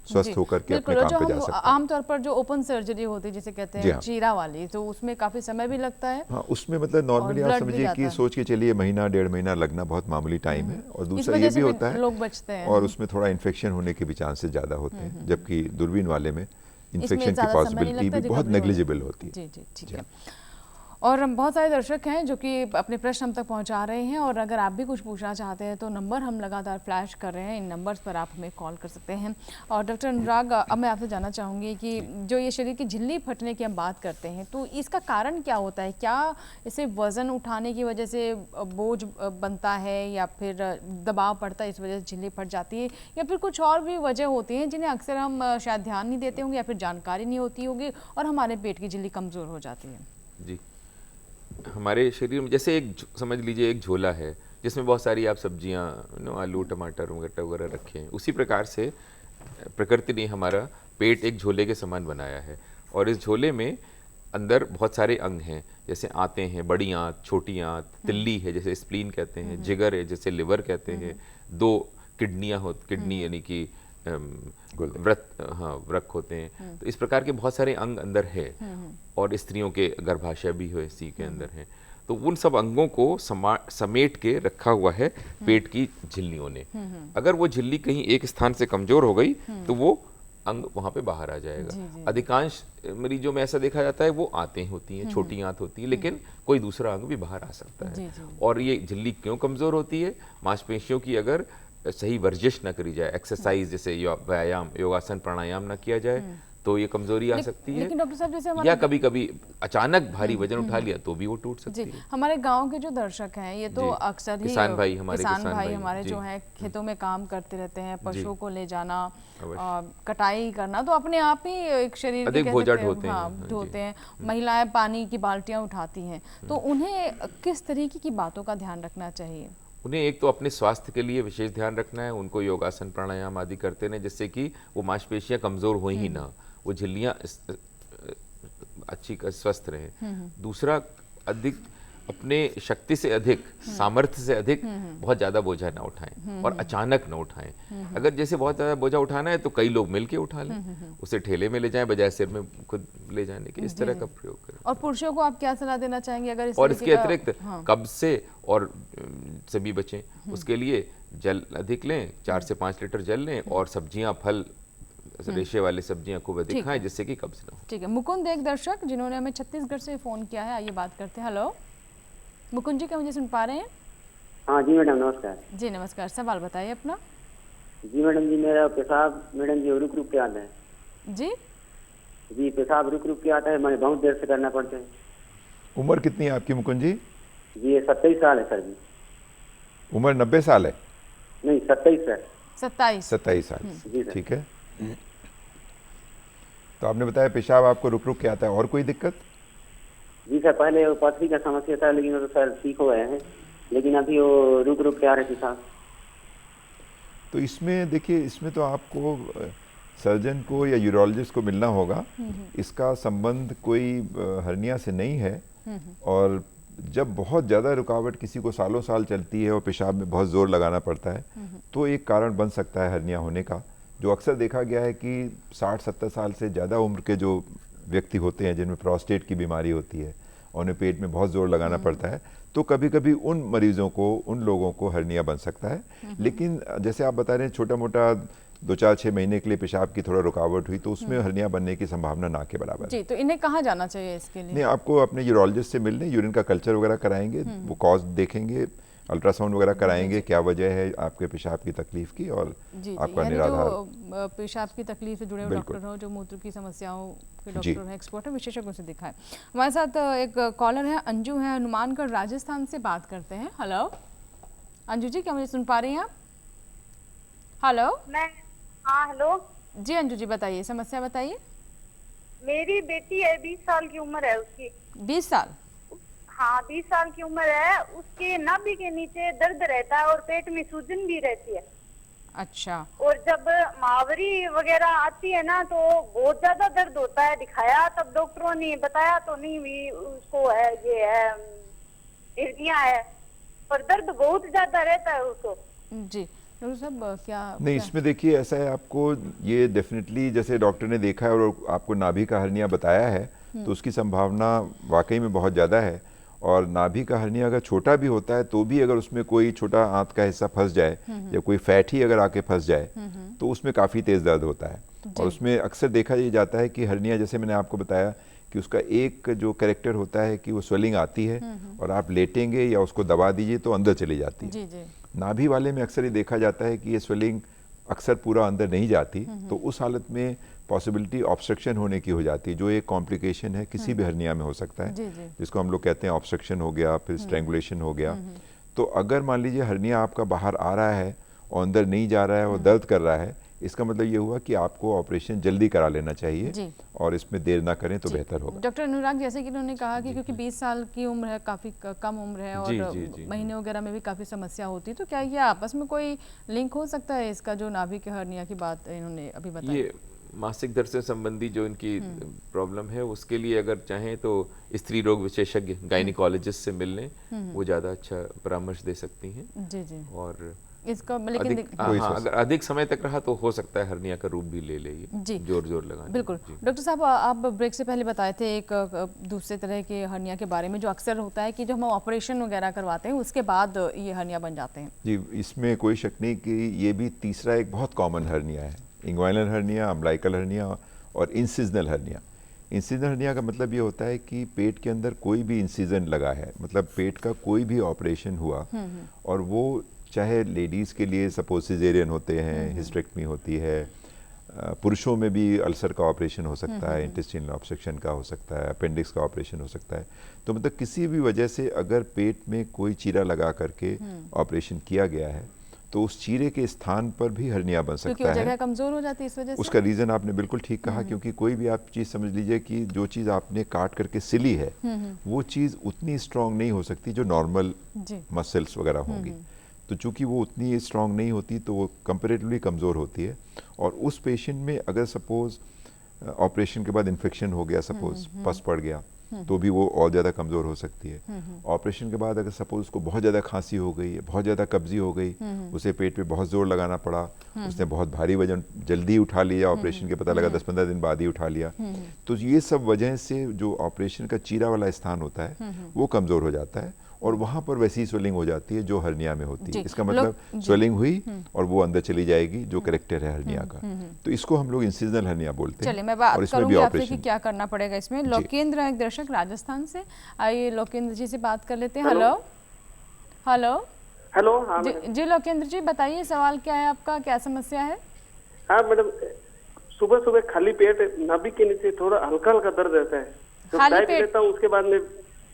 C: स्वस्थ होकर के अपने
A: बिल्कुल।
C: काम पे
A: जो
C: जा
A: हम
C: सकते हैं।
A: आमतौर पर जो ओपन सर्जरी होती है जिसे कहते
C: जी
A: हैं
C: हाँ।
A: चीरा वाली, तो उसमें काफी समय भी लगता है।
C: हाँ, उसमें मतलब नॉर्मली
A: और
C: आप
A: blood भी
C: समझिए
A: जाता
C: कि
A: है।
C: सोच के चलिए महीना 1.5 महीना लगना बहुत मामूली टाइम है। और
A: इस
C: दूसरा
A: वजह
C: ये
A: से
C: भी
A: भी
C: होता है
A: लोग बचते हैं।
C: और उसमें थोड़ा इन्फेक्शन होने के भी चांसेस ज़्यादा होते हैं, जबकि दूरबीन वाले में इन्फेक्शन की
A: ज़्यादा समय नहीं
C: पॉसिबिलिटी
A: लगता,
C: भी बहुत
A: recovery होने में।
C: नेग्लिजिबल होती है।
A: जी जी, ठीक है। और हम बहुत सारे दर्शक हैं जो कि अपने प्रश्न हम तक पहुंचा रहे हैं, और अगर आप भी कुछ पूछना चाहते हैं तो नंबर हम लगातार फ्लैश कर रहे हैं, इन नंबर्स पर आप हमें कॉल कर सकते हैं। और डॉक्टर अनुराग, अब मैं आपसे जानना चाहूँगी कि जो ये शरीर की झिल्ली फटने की हम बात करते हैं तो इसका कारण क्या होता है? क्या इसे वज़न उठाने की वजह से बोझ बनता है, या फिर दबाव पड़ता है इस वजह से झिल्ली फट जाती है, या फिर कुछ और भी वजह होती हैं जिन्हें अक्सर हम शायद ध्यान नहीं देते होंगे या फिर जानकारी नहीं होती होगी और हमारे पेट की झिल्ली कमज़ोर हो जाती है?
D: जी, हमारे शरीर में जैसे समझ लीजिए एक झोला है जिसमें बहुत सारी आप सब्जियां, आलू टमाटर वगैरह रखे हैं। उसी प्रकार से प्रकृति ने हमारा पेट एक झोले के समान बनाया है, और इस झोले में अंदर बहुत सारे अंग हैं, जैसे आंतें हैं, बड़ी आंत, छोटी आंत, तिल्ली है जैसे स्प्लीन कहते हैं, जिगर है जैसे लिवर कहते हैं, 2 किडनियाँ किडनी यानी कि वृक्क होते हैं। तो इस प्रकार के बहुत सारे अंग अंदर है, और स्त्रियों के गर्भाशय भी है इसी के अंदर है। तो उन सब अंगों को समेट के रखा हुआ है पेट की झिल्लियों ने। अगर वो झिल्ली कहीं एक स्थान से कमजोर हो गई तो वो अंग वहाँ पे बाहर आ जाएगा। अधिकांश मरीजों में ऐसा देखा जाता है वो आंतें होती हैं, छोटी आंत होती है, लेकिन कोई दूसरा अंग भी बाहर आ सकता है। और ये झिल्ली क्यों कमजोर होती है? मांसपेशियों की अगर सही वर्जिश ना करी जाए, एक्सरसाइज जैसे व्यायाम, योगासन, प्राणायाम ना किया जाए तो ये कमजोरी आ सकती है।
A: लेकिन डॉक्टर साहब जैसे
D: या कभी कभी अचानक भारी वजन उठा लिया तो भी वो टूट सकती
A: जी,
D: है।
A: हमारे गांव के जो दर्शक हैं ये तो
D: जी,
A: अक्सर ही
D: किसान भाई हमारे,
A: किसान
D: किसान
A: भाई
D: भाई,
A: हमारे
D: जी।
A: जो हैं खेतों में काम करते रहते हैं, पशुओं को ले जाना,
D: अवश्य।
A: कटाई करना, तो अपने आप ही एक शरीर की
D: अधिक
A: कह
D: बोझा
A: सकते हैं,
D: ढोते हैं,
A: हाँ,
D: हाँ,
A: ढोते
D: जी।
A: हैं। महिलाएं पानी की बाल्टियां उठाती हैं, तो उन्हें किस तरीके की बातों का ध्यान रखना चाहिए?
D: उन्हें एक तो अपने स्वास्थ्य के लिए विशेष ध्यान रखना है, उनको योगासन प्राणायाम आदि करते रहें जिससे कि वो मांसपेशियां कमजोर हो ही ना, वो झिल्लियां अच्छी स्वस्थ रहें। दूसरा, अधिक अपने शक्ति से अधिक, सामर्थ्य से अधिक बहुत ज़्यादा बोझा ना उठाएं और अचानक ना उठाएं। अगर जैसे बहुत ज़्यादा बोझा उठाना है तो कई लोग मिलके उठा लें, उसे ठेले में ले जाएं बजाय सिर में खुद ले जाने के, इस तरह का प्रयोग करें।
A: और पुरुषों को आप क्या सलाह देना चाहेंगे अगर इस
D: और
A: तरीके
D: इसके
A: का-
D: अतिरिक्त
A: हाँ,
D: कब्ज से और से भी बचें। उसके लिए जल अधिक लें, 4 से 5 लीटर जल लें और सब्जियां, फल, रेशे वाली सब्जियां खूब अधिक
A: ठीक
D: खाएं
A: है।
D: जिससे कि कब्ज ना हो।
A: ठीक है। मुकुंद एक दर्शक जिन्होंने हमें छत्तीसगढ़ से फ़ोन किया है, आइए बात करते हैं। हेलो मुकुंद जी, क्या मुझे सुन पा रहे हैं?
E: हाँ जी मैडम, नमस्कार।
A: जी नमस्कार, सवाल बताइए अपना।
E: जी मैडम जी, मेरा पेशाब मैडम जी रुक रुक के आता है।
A: जी
E: जी, पेशाब रुक रुक के आता है, मैंने बहुत देर से करना पड़ता है।
C: उम्र कितनी है आपकी मुकुंद जी?
E: जी, ये 27 साल है सर जी।
C: उम्र 90 साल है?
E: नहीं, 27 सर।
A: 27।
C: 27 साल,
E: जी सर।
C: ठीक है। तो आपने बताया पेशाब आपको रुक रुक के आता है, और कोई दिक्कत?
E: जी सर, पहले वो पथरी का समस्या था लेकिन वो तो सर ठीक हो गए हैं, लेकिन अभी वो रुक रुक के आ रहे थे साहब।
C: तो इसमें देखिए, इसमें तो आपको सर्जन को या यूरोलॉजिस्ट को मिलना होगा। इसका संबंध कोई हर्निया से नहीं है। और जब बहुत ज़्यादा रुकावट किसी को सालों साल चलती है और पेशाब में बहुत ज़ोर लगाना पड़ता है तो एक कारण बन सकता है हर्निया होने का, जो अक्सर देखा गया है कि 60-70 साल से ज़्यादा उम्र के जो व्यक्ति होते हैं जिनमें प्रोस्टेट की बीमारी होती है और उन्हें पेट में बहुत ज़ोर लगाना पड़ता है, तो कभी कभी उन मरीजों को, उन लोगों को हर्निया बन सकता है। लेकिन जैसे आप बता रहे हैं, छोटा मोटा 2-4-6 महीने के लिए पेशाब की थोड़ा रुकावट हुई तो उसमें हर्निया बनने की संभावना ना के बराबर है।
A: जी, तो इन्हें कहाँ जाना चाहिए इसके लिए?
C: नहीं, आपको अपने यूरोलॉजिस्ट से मिलने, यूरिन का कल्चर वगैरह कराएंगे, वो कॉज देखेंगे, अल्ट्रासाउंड वगैरह कराएंगे, क्या वजह है आपके पेशाब की तकलीफ की, और
A: जी
C: आपका
A: यानी
C: निराधार।
A: जो पेशाब की तकलीफ से जुड़े हुए
C: बिल्कुल।
A: डॉक्टर हो, जो मूत्र की समस्याओं के
C: जी।
A: डॉक्टर हैं, एक्सपर्ट हैं, विशेषज्ञों से दिखाएं। हमारे साथ एक कॉलर है, अंजू है, हनुमानगढ़ राजस्थान से बात करते हैं। हेलो अंजू जी, क्या मुझे सुन पा रही हैं आप? हेलो
H: मैं, हाँ हेलो,
A: जी अंजू जी बताइए, समस्या बताइए।
H: मेरी बेटी है, 20 साल की उम्र है उसकी।
A: 20 साल?
H: हाँ 20 साल की उम्र है, उसके नाभि के नीचे दर्द रहता है और पेट में सूजन भी रहती है।
A: अच्छा।
H: और जब महावरी वगैरह आती है ना तो बहुत ज्यादा दर्द होता है। दिखाया तब डॉक्टरों ने बताया तो नहीं भी उसको है, ये है हर्निया है, पर दर्द बहुत ज्यादा रहता है उसको।
A: जी डॉक्टर साहब, क्या
C: नहीं, इसमें देखिए ऐसा है, आपको ये डेफिनेटली जैसे डॉक्टर ने देखा है और आपको नाभि का हर्निया बताया है तो उसकी संभावना वाकई में बहुत ज़्यादा है। और नाभि का हर्निया अगर छोटा भी होता है तो भी अगर उसमें कोई छोटा आंत का हिस्सा फंस जाए या कोई फैट ही अगर आके फंस जाए तो उसमें काफ़ी तेज़ दर्द होता है। और उसमें अक्सर देखा ये जाता है कि हर्निया, जैसे मैंने आपको बताया कि उसका एक जो कैरेक्टर होता है कि वो स्वेलिंग आती है और आप लेटेंगे या उसको दबा दीजिए तो अंदर चली जाती है।
A: जी जी।
C: नाभि वाले में अक्सर ये देखा जाता है कि ये स्वेलिंग अक्सर पूरा अंदर नहीं जाती, तो उस हालत में पॉसिबिलिटी ऑब्स्ट्रक्शन होने की हो जाती है, जो एक कॉम्प्लिकेशन है, किसी भी हर्निया में हो सकता है,
A: जी जी।
C: जिसको हम लोग कहते हैं ऑब्स्ट्रक्शन हो गया, फिर स्ट्रेंगुलेशन हो गया। तो अगर मान लीजिए हर्निया आपका बाहर आ रहा है और अंदर नहीं जा रहा है और दर्द कर रहा है, इसका मतलब ये हुआ कि आपको ऑपरेशन जल्दी करा लेना चाहिए
A: जी।
C: और इसमें देर ना करें तो बेहतर होगा।
A: डॉक्टर अनुराग, जैसे कि उन्होंने कहा कि क्योंकि 20 साल की उम्र है, काफ़ी कम उम्र है और
D: जी।
A: महीने वगैरह में भी काफ़ी समस्या होती है, तो क्या ये आपस में कोई लिंक हो सकता है इसका, जो नाभि के हर्निया की बात इन्होंने अभी बताई?
D: ये मासिक दर से संबंधी जो इनकी प्रॉब्लम है उसके लिए अगर चाहें तो स्त्री रोग विशेषज्ञ गायनिकोलॉजिस्ट से मिल लें, वो ज़्यादा अच्छा परामर्श दे सकती हैं।
A: जी जी।
D: और
A: इसका लेकिन
D: हाँ, अगर अधिक समय तक रहा तो हो सकता है हर्निया का रूप भी ले ले ये,
A: जी।
D: जोर लगाने।
A: बिल्कुल। डॉक्टर साहब, आप ब्रेक से पहले बताए थे एक दूसरे तरह के हर्निया के बारे में, जो अक्सर होता है कि जब हम ऑपरेशन वगैरह करवाते हैं उसके बाद ये हर्निया बन जाते हैं।
C: जी, इसमें कोई शक नहीं कि ये भी तीसरा एक बहुत कॉमन हर्निया है, इंग्वाइनल हर्निया, अम्बलाइकल हर्निया और इंसिजनल हर्निया। इंसिजनल हर्निया का मतलब ये होता है कि पेट के अंदर कोई भी इंसिजन लगा है, मतलब पेट का कोई भी ऑपरेशन हुआ और वो चाहे लेडीज़ के लिए सपोज सिजेरियन होते हैं, हिस्टेरेक्टमी होती है, पुरुषों में भी अल्सर का ऑपरेशन हो सकता है, इंटेस्टाइनल ऑब्स्ट्रक्शन का हो सकता है, अपेंडिक्स का ऑपरेशन हो सकता है। तो मतलब किसी भी वजह से अगर पेट में कोई चीरा लगा करके ऑपरेशन किया गया है तो उस चीरे के स्थान पर भी हर्निया बन
A: क्योंकि
C: सकता
A: वो जगह
C: है।
A: कमजोर हो जाती है इस वजह से।
C: उसका रीज़न आपने बिल्कुल ठीक कहा, क्योंकि कोई भी आप चीज़ समझ लीजिए कि जो चीज़ आपने काट करके सिली है वो चीज़ उतनी स्ट्रांग नहीं हो सकती जो नॉर्मल
A: जी
C: मसल्स वगैरह होंगी। तो चूंकि वो उतनी स्ट्रांग नहीं होती तो वो कंपेरेटिवली कमज़ोर होती है। और उस पेशेंट में अगर सपोज ऑपरेशन के बाद इन्फेक्शन हो गया, सपोज पस पड़ गया, तो भी वो और ज़्यादा कमज़ोर हो सकती है। ऑपरेशन के बाद अगर सपोज उसको बहुत ज़्यादा खांसी हो गई, बहुत ज़्यादा कब्जी हो गई, उसे पेट पे बहुत ज़ोर लगाना पड़ा, उसने बहुत भारी वजन जल्दी उठा लिया, ऑपरेशन के पता लगा 10-15 दिन बाद ही उठा लिया, तो ये सब वजह से जो ऑपरेशन का चीरा वाला स्थान होता है वो कमज़ोर हो जाता है और वहाँ पर वैसी स्वेलिंग हो जाती है जो हर्निया में होती है। इसका मतलब स्वेलिंग हुई और वो अंदर चली जाएगी, जो करेक्टर है हर्निया का। तो इसको हम लोग इंसिजनल हर्निया बोलते हैं।
A: चलिए मैं बात
C: और इसमें भी
A: करूंगी आपसे कि
C: ऑपरेशन।
A: क्या करना पड़ेगा इसमें। लोकेंद्र एक दर्शक राजस्थान से, आइए लोकेंद्र जी से बात कर लेते हैं। Hello hello
I: hello. हाँ
A: जी लोकेंद्र जी बताइए, सवाल क्या है आपका, क्या समस्या है?
I: हाँ मैडम, सुबह सुबह खाली पेट नाभि के नीचे थोड़ा हल्का हल्का दर्द रहता है। जब
A: खाली
I: डाइट
A: पेट?
I: लेता हूँ उसके बाद में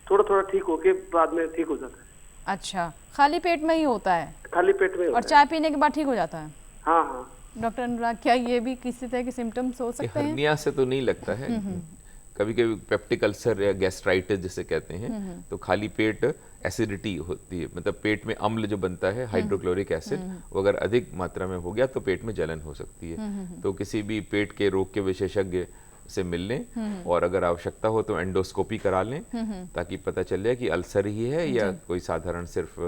I: थोड़ा थोड़ा ठीक होके बाद में ठीक हो जाता है।
A: अच्छा, खाली पेट में ही होता है
I: खाली पेट में
A: और
I: होता है।
A: चाय पीने के बाद ठीक हो जाता है?
I: हाँ हाँ।
A: डॉक्टर अनुराग, क्या ये भी किसी तरह के सिम्टम्स हो सकते हैं?
D: हर्निया से तो नहीं लगता है। कभी कभी पेप्टिक अल्सर या गैस्ट्राइटिस जिसे कहते हैं, तो खाली पेट एसिडिटी होती है, मतलब पेट में अम्ल जो बनता है हाइड्रोक्लोरिक एसिड, वो अगर अधिक मात्रा में हो गया तो पेट में जलन हो सकती है। तो किसी भी पेट के रोग के विशेषज्ञ से मिल लें और अगर आवश्यकता हो तो एंडोस्कोपी करा लें ताकि पता चल जाए कि अल्सर ही है या कोई साधारण सिर्फ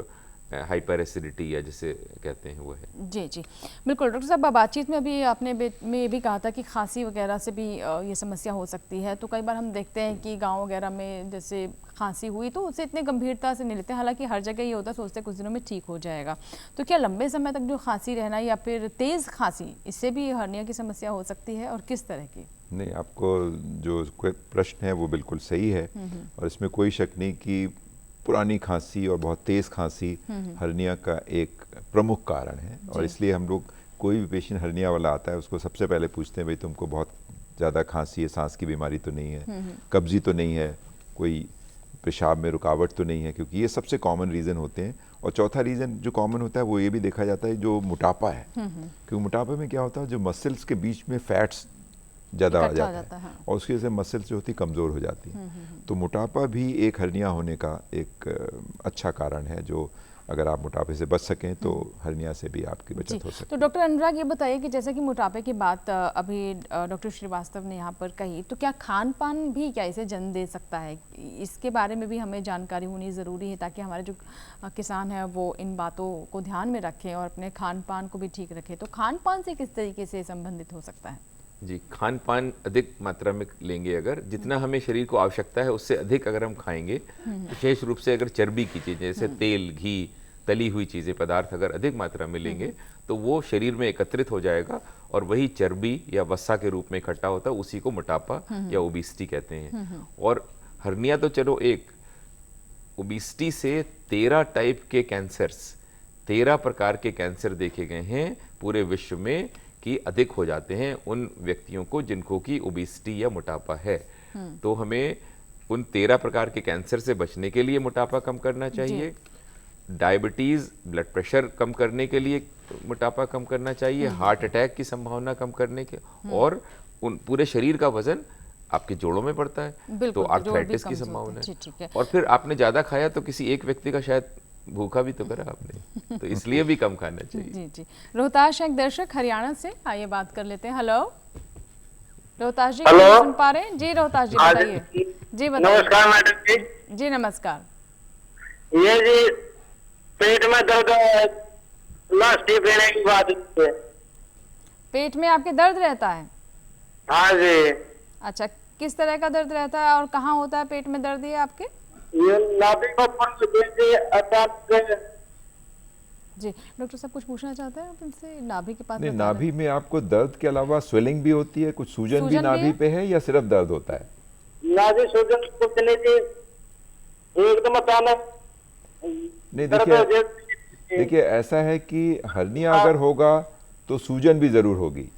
D: हाइपर एसिडिटी या जिसे कहते हैं वो है।
A: जी जी बिल्कुल। डॉक्टर साहब, बातचीत में अभी आपने में ये भी कहा था कि खांसी वगैरह से भी ये समस्या हो सकती है। तो कई बार हम देखते हैं कि गांव वगैरह में जैसे खांसी हुई तो उसे इतने गंभीरता से नहीं लेते, हालांकि हर जगह ये होता है, सोचते कुछ दिनों में ठीक हो जाएगा। तो क्या लंबे समय तक जो खांसी रहना या फिर तेज़ खांसी, इससे भी हर्निया की समस्या हो सकती है और किस तरह की?
C: नहीं, आपको जो प्रश्न है वो बिल्कुल सही है और इसमें कोई शक नहीं कि पुरानी खांसी और बहुत तेज़ खांसी हर्निया का एक प्रमुख कारण है। और इसलिए हम लोग कोई भी पेशेंट हर्निया वाला आता है उसको सबसे पहले पूछते हैं, भाई तुमको बहुत ज़्यादा खांसी है, सांस की बीमारी तो नहीं है, कब्जी तो नहीं है, कोई पेशाब में रुकावट तो नहीं है, क्योंकि ये सबसे कॉमन रीज़न होते हैं। और चौथा रीज़न जो कॉमन होता है वो ये भी देखा जाता है जो मोटापा है, क्योंकि मोटापे में क्या होता है, जो मसल्स के बीच में फैट्स ज़्यादा आ जाता है और उसकी वजह से मसल्स जो होती कमज़ोर हो जाती है। तो मोटापा भी एक हर्निया होने का एक अच्छा कारण है, जो अगर आप मोटापे से बच सकें तो हर्निया से भी आपकी बचत हो सकती है।
A: तो डॉक्टर अनुराग ये बताइए कि जैसे कि मोटापे की बात अभी डॉक्टर श्रीवास्तव ने यहाँ पर कही, तो क्या खान पान भी क्या इसे जन्म दे सकता है? इसके बारे में भी हमें जानकारी होनी ज़रूरी है ताकि हमारे जो किसान हैं वो इन बातों को ध्यान में रखें और अपने खान पान को भी ठीक रखें। तो खान पान से किस तरीके से संबंधित हो सकता है?
D: जी, खान पान अधिक मात्रा में लेंगे, अगर जितना हमें शरीर को आवश्यकता है उससे अधिक अगर हम खाएंगे, विशेष रूप से अगर चर्बी की चीज़ें जैसे तेल, घी, तली हुई चीज़ें, पदार्थ अगर अधिक मात्रा में लेंगे तो वो शरीर में एकत्रित हो जाएगा और वही चर्बी या वसा के रूप में इकट्ठा होता है, उसी को मोटापा या ओबिसिटी कहते हैं। और हर्निया तो चलो एक, ओबिसिटी से 13 टाइप के कैंसर्स, 13 प्रकार के कैंसर देखे गए हैं पूरे विश्व में कि अधिक हो जाते हैं उन व्यक्तियों को जिनको कि ओबिसिटी या मोटापा है। तो हमें उन 13 प्रकार के कैंसर से बचने के लिए मोटापा कम करना चाहिए, डायबिटीज़ ब्लड प्रेशर कम करने के लिए मोटापा कम करना चाहिए, हार्ट अटैक की संभावना कम करने के, और उन पूरे शरीर का वजन आपके जोड़ों में पड़ता है तो आर्थराइटिस की संभावना है। और फिर आपने ज़्यादा खाया तो किसी एक व्यक्ति का शायद भूखा भी तो करा आपने, तो इसलिए भी कम खाना चाहिए।
A: जी जी। रोहताश एक दर्शक हरियाणा से, आइए बात कर लेते हैं। हेलो रोहताश जी,
J: हेलो,
A: सुन पा रहे हैं? जी रोहताश जी बताइए। जी बताइए।
J: नमस्कार मैडम जी।
A: जी नमस्कार।
J: ये जी पेट में दर्द लास्ट पीने की बात है।
A: पेट में आपके दर्द रहता है?
J: हाँ जी।
A: अच्छा, किस तरह का दर्द रहता है और कहाँ होता है पेट में दर्द ये आपके?
J: ये नाभि को
A: जी डॉक्टर साहब कुछ पूछना चाहते हैं आप इनसे? नाभि के पास
C: नहीं, नाभि में आपको दर्द के अलावा स्वेलिंग भी होती है, कुछ सूजन भी नाभि पे है या सिर्फ दर्द होता है?
J: नाभि सूजन कुछ नहीं थी, एकदम अचानक
C: नहीं देखिए, देखिए ऐसा है कि हर्निया अगर होगा तो सूजन भी ज़रूर होगी,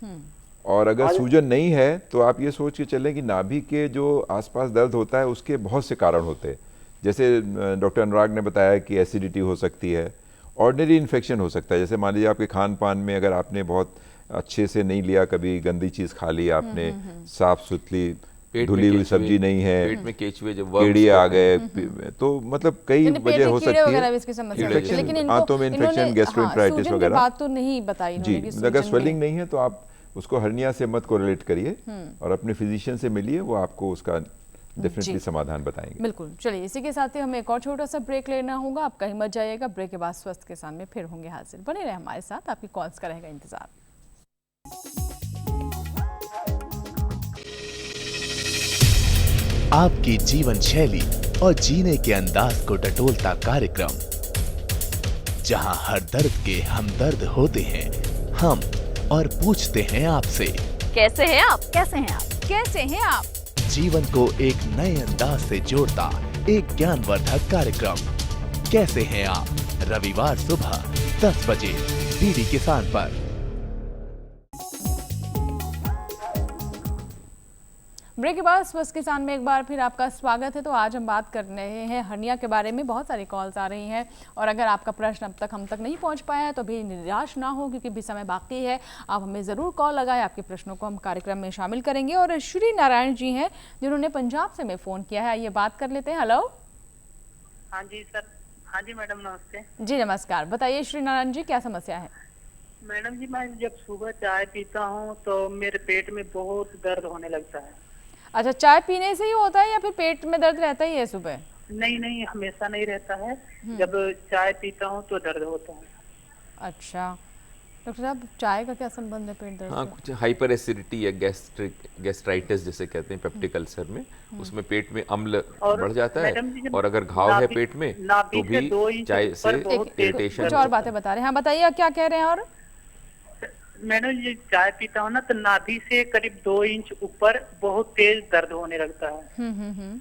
C: और अगर सूजन नहीं है तो आप ये सोच के चलें कि नाभि के जो आसपास दर्द होता है उसके बहुत से कारण होते हैं। जैसे डॉक्टर अनुराग ने बताया कि एसिडिटी हो सकती है, ऑर्डिनरी इन्फेक्शन हो सकता है, जैसे मान लीजिए आपके खान पान में अगर आपने बहुत अच्छे से नहीं लिया, कभी गंदी चीज़ खा ली आपने, साफ सुथरी धुली हुई सब्जी नहीं है,
D: पेट में केचुए जब
C: कीड़े आ गए, तो मतलब कई वजह हो सकती है,
A: इसकी समस्या है।
C: इन्फेक्शन,
A: लेकिन इनको
C: आंतों में इन्फेक्शन, गैस्ट्रोएंटेराइटिस
A: सूजन की
C: वगैरह।
A: बात तो नहीं बताई
C: जी,
A: इन्होंने कि
C: अगर
A: सूजन
C: स्वेलिंग
A: में-
C: नहीं है तो आप उसको हर्निया से मत कोरिलेट करिए और अपने फिजिशियन से मिलिए, वो आपको उसका डेफिनेटली समाधान बताएंगे।
A: बिल्कुल। चलिए इसी के साथ ही हमें एक और छोटा सा ब्रेक लेना होगा, आप कहीं मत जाइएगा। ब्रेक के बाद स्वस्थ किसान में फिर होंगे हाजिर, बने रहे हमारे साथ, आपकी कॉल्स का रहेगा इंतजार।
F: आपकी जीवन शैली और जीने के अंदाज को टटोलता कार्यक्रम, जहां हर दर्द के हमदर्द होते हैं हम और पूछते हैं आपसे,
K: कैसे हैं आप? कैसे हैं आप?
A: कैसे हैं आप?
F: जीवन को एक नए अंदाज से जोड़ता एक ज्ञानवर्धक कार्यक्रम, कैसे हैं आप? रविवार सुबह 10 बजे डीडी किसान पर।
A: ब्रेक के बाद स्वस्थ किसान में एक बार फिर आपका स्वागत है। तो आज हम बात कर रहे हैं हर्निया के बारे में। बहुत सारी कॉल्स आ रही हैं और अगर आपका प्रश्न अब तक हम तक नहीं पहुंच पाया है तो भी निराश ना हो, क्योंकि भी समय बाकी है। आप हमें ज़रूर कॉल लगाएं, आपके प्रश्नों को हम कार्यक्रम में शामिल करेंगे। और श्री नारायण जी हैं जिन्होंने पंजाब से हमें फ़ोन किया है, आइए बात कर लेते हैं। हेलो।
L: हाँ जी सर। हाँ जी मैडम, नमस्ते।
A: जी नमस्कार, बताइए श्री नारायण जी क्या समस्या है?
L: मैडम जी, मैं जब सुबह चाय पीता हूँ तो मेरे पेट में बहुत दर्द होने लगता है।
A: अच्छा, चाय पीने से ही होता है या फिर पेट में दर्द रहता ही है सुबह?
L: नहीं नहीं, हमेशा नहीं रहता है, जब चाय पीता हूँ तो दर्द होता है।
A: अच्छा डॉक्टर साहब, चाय का क्या संबंध है पेट दर्द?
D: हाँ, कुछ हाइपर एसिडिटी या गैस्ट्राइटिस जिसे कहते हैं पेप्टिक अल्सर में, उसमें पेट में अम्ल बढ़ जाता है, और अगर घाव है पेट में तो भी चाय से इरिटेशन।
A: कुछ और बातें बता रहे हैं, हाँ बताइए क्या कह रहे हैं। और
L: मैंने ये चाय पीता हूँ ना तो नाभि से करीब 2 इंच ऊपर बहुत तेज दर्द होने लगता है।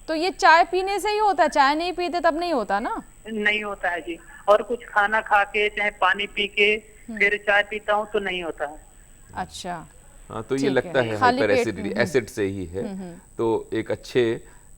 A: तो ये चाय पीने से ही होता है, चाय नहीं पीते तब नहीं होता ना?
L: नहीं होता है जी, और कुछ खाना खा के चाहे पानी पी के फिर चाय पीता हूँ तो नहीं होता है।
A: अच्छा
D: हाँ, तो ये लगता है हाइपर एसिडिटी एसिड से ही है। तो एक अच्छे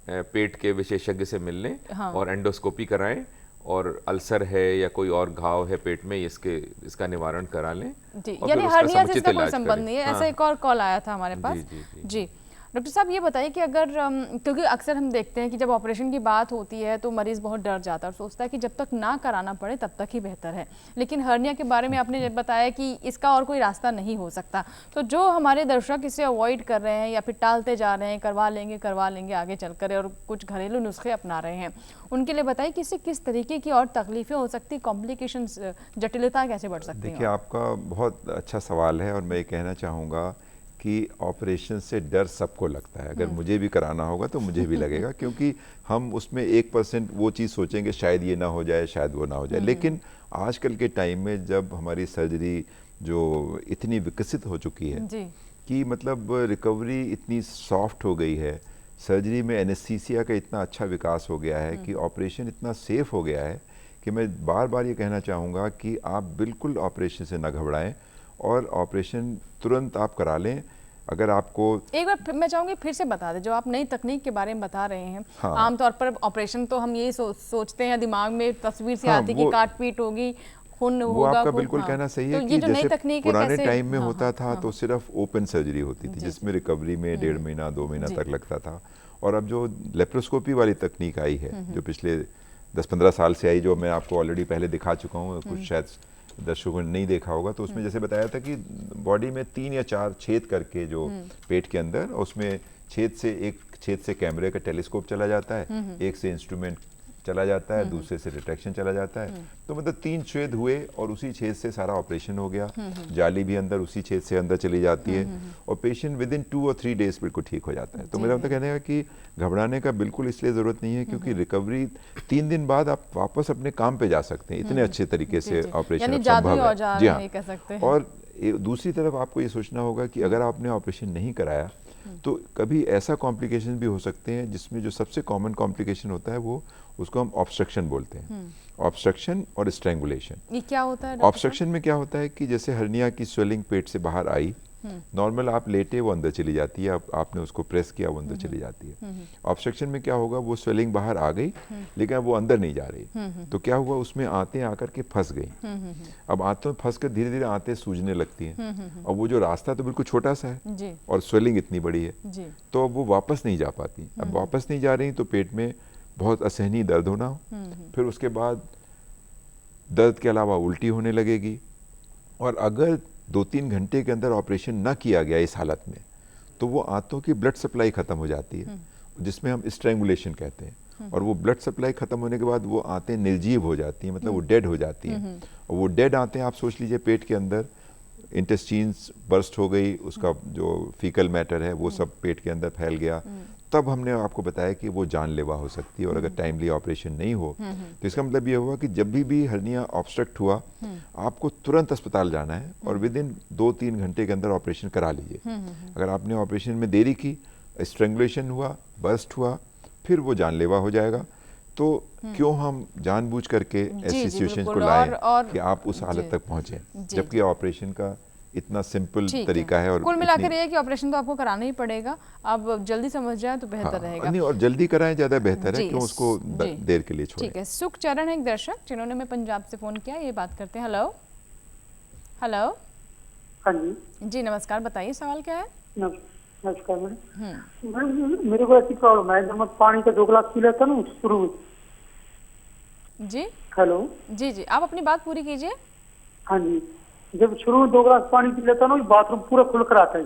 D: पेट के विशेषज्ञ से मिलने और एंडोस्कोपी कराएं, और अल्सर है या कोई और घाव है पेट में, इसका निवारण करा लें।
A: जी, यानी हर्निया से इसका कोई संबंध नहीं है। ऐसा एक और कॉल आया था हमारे पास। जी डॉक्टर साहब, ये बताइए कि अगर क्योंकि अक्सर हम देखते हैं कि जब ऑपरेशन की बात होती है तो मरीज़ बहुत डर जाता है और सोचता है कि जब तक ना कराना पड़े तब तक ही बेहतर है। लेकिन हर्निया के बारे में आपने बताया कि इसका और कोई रास्ता नहीं हो सकता, तो जो हमारे दर्शक इसे अवॉइड कर रहे हैं या फिर टालते जा रहे हैं, करवा लेंगे आगे चलकर, और कुछ घरेलू नुस्खे अपना रहे हैं, उनके लिए बताइए कि इससे किस तरीके की और तकलीफें हो सकती, कॉम्प्लिकेशंस, जटिलता कैसे बढ़ सकती है?
C: देखिए, आपका बहुत अच्छा सवाल है, और मैं ये कहना चाहूँगा कि ऑपरेशन से डर सबको लगता है। अगर मुझे भी कराना होगा तो मुझे भी लगेगा, क्योंकि हम उसमें 1% वो चीज़ सोचेंगे शायद ये ना हो जाए, शायद वो ना हो जाए। लेकिन आजकल के टाइम में जब हमारी सर्जरी जो इतनी विकसित हो चुकी है कि मतलब रिकवरी इतनी सॉफ्ट हो गई है, सर्जरी में एनेस्थीसिया का इतना अच्छा विकास हो गया है कि ऑपरेशन इतना सेफ हो गया है कि मैं बार बार ये कहना चाहूँगा कि आप बिल्कुल ऑपरेशन से ना घबराएं और ऑपरेशन तुरंत आप करा लें। अगर आपको
A: एक बार मैं चाहूँगी फिर से बता दें, जो आप नई तकनीक के बारे में बता रहे हैं।
C: हाँ।
A: आमतौर पर ऑपरेशन तो हम यही सोचते हैं, दिमाग में तस्वीर से आती कि काट पीट होगी, खून होगा।
C: वो आपका बिल्कुल कहना सही है
A: तो
C: कि
A: जो नई
C: जैसे
A: तकनीक
C: पुराने टाइम में होता था तो सिर्फ ओपन सर्जरी होती थी, जिसमें रिकवरी में 1.5 महीना 2 महीना तक लगता था। और अब जो लेप्रोस्कोपी वाली तकनीक आई है, जो पिछले 10-15 साल से आई, जो मैं आपको ऑलरेडी पहले दिखा चुका हूँ, कुछ शायद दर्शकों ने नहीं देखा होगा, तो उसमें जैसे बताया था कि बॉडी में 3 या 4 छेद करके जो पेट के अंदर, उसमें एक छेद से कैमरे का टेलीस्कोप चला जाता है, एक से इंस्ट्रूमेंट चला जाता है, दूसरे से डिटेक्शन चला जाता है। तो मतलब 3 छेद हुए और उसी छेद से सारा ऑपरेशन हो गया। जाली भी अंदर उसी छेद से अंदर चली जाती है और पेशेंट विद इन 2 और 3 डेज बिल्कुल ठीक हो जाता है। तो मेरा मतलब कहने का कि घबराने का बिल्कुल इसलिए ज़रूरत नहीं है, क्योंकि रिकवरी 3 दिन बाद आप वापस अपने काम पे जा सकते हैं। इतने अच्छे तरीके से ऑपरेशन संभव है। जी हाँ। और दूसरी तरफ आपको ये सोचना होगा कि अगर आपने ऑपरेशन नहीं कराया तो कभी ऐसा कॉम्प्लिकेशन भी हो सकते हैं जिसमें जो सबसे कॉमन कॉम्प्लिकेशन होता है वो उसको हम ऑब्स्ट्रक्शन बोलते हैं। ऑब्स्ट्रक्शन और स्ट्रैंगुलेशन।
A: ये क्या होता है?
C: ऑब्स्ट्रक्शन में क्या होता है कि जैसे हर्निया की स्वेलिंग पेट से बाहर आई, नॉर्मल आप लेटे वो अंदर चली जाती है, आपने उसको प्रेस किया वो अंदर चली जाती है। ऑब्स्ट्रक्शन में क्या होगा, वो स्वेलिंग बाहर आ गई लेकिन अब वो अंदर नहीं जा रही, तो क्या हुआ उसमें आंतें आकर के फंस गई। अब आंतों में फंस कर धीरे धीरे आंतें सूजने लगती हैं, और वो जो रास्ता तो बिल्कुल छोटा सा है और स्वेलिंग इतनी बड़ी है, तो अब वो वापस नहीं जा पाती। अब वापस नहीं जा रही तो पेट में बहुत असहनीय दर्द होना, फिर उसके बाद दर्द के अलावा उल्टी होने लगेगी, और अगर 2-3 घंटे के अंदर ऑपरेशन ना किया गया इस हालत में तो वो आंतों की ब्लड सप्लाई ख़त्म हो जाती है, जिसमें हम स्ट्रैंगुलेशन कहते हैं। और वो ब्लड सप्लाई ख़त्म होने के बाद वो आंतें निर्जीव हो जाती हैं, मतलब वो डेड हो जाती हैं। और वो डेड आंतें आप सोच लीजिए पेट के अंदर इंटेस्टीन्स बर्स्ट हो गई, उसका जो फीकल मैटर है वो सब पेट के अंदर फैल गया, तब हमने आपको बताया कि वो जानलेवा हो सकती है। और अगर टाइमली ऑपरेशन नहीं हो तो इसका मतलब ये हुआ कि जब भी हर्निया ऑब्स्ट्रक्ट हुआ आपको तुरंत अस्पताल जाना है और विद इन 2-3 घंटे के अंदर ऑपरेशन करा लीजिए। अगर आपने ऑपरेशन में देरी की, स्ट्रैंगुलेशन हुआ, बर्स्ट हुआ, फिर वो जानलेवा हो जाएगा। तो क्यों हम जानबूझ करके ऐसी सिचुएशंस को लाएं कि आप उस हालत तक पहुंचे, जबकि ऑपरेशन का इतना सिंपल तरीका है। और
A: कुल मिलाकर ये है कि ऑपरेशन तो आपको कराना ही पड़ेगा, अब जल्दी समझ जाए तो बेहतर रहेगा।
C: नहीं, और जल्दी कराएं ज़्यादा बेहतर है, क्यों उसको देर के लिए छोड़ें।
A: ठीक है, सुख चरण है एक दर्शक जिन्होंने मैं पंजाब से फ़ोन किया, ये बात करते हैं। Hello hello.
E: हाँ जी।
A: जी नमस्कार, बताइए सवाल क्या है?
E: नमस्कार मैडम, मेरे को ऐसी प्रॉब्लम है, जब मैं पानी का 2 गिलास पी लेता ना शुरू में।
A: जी
E: हेलो।
A: जी जी, आप अपनी बात पूरी कीजिए।
E: हाँ जी, जब शुरू में 2 गिलास पानी पी लेता ना, बाथरूम पूरा खुल कर आता है।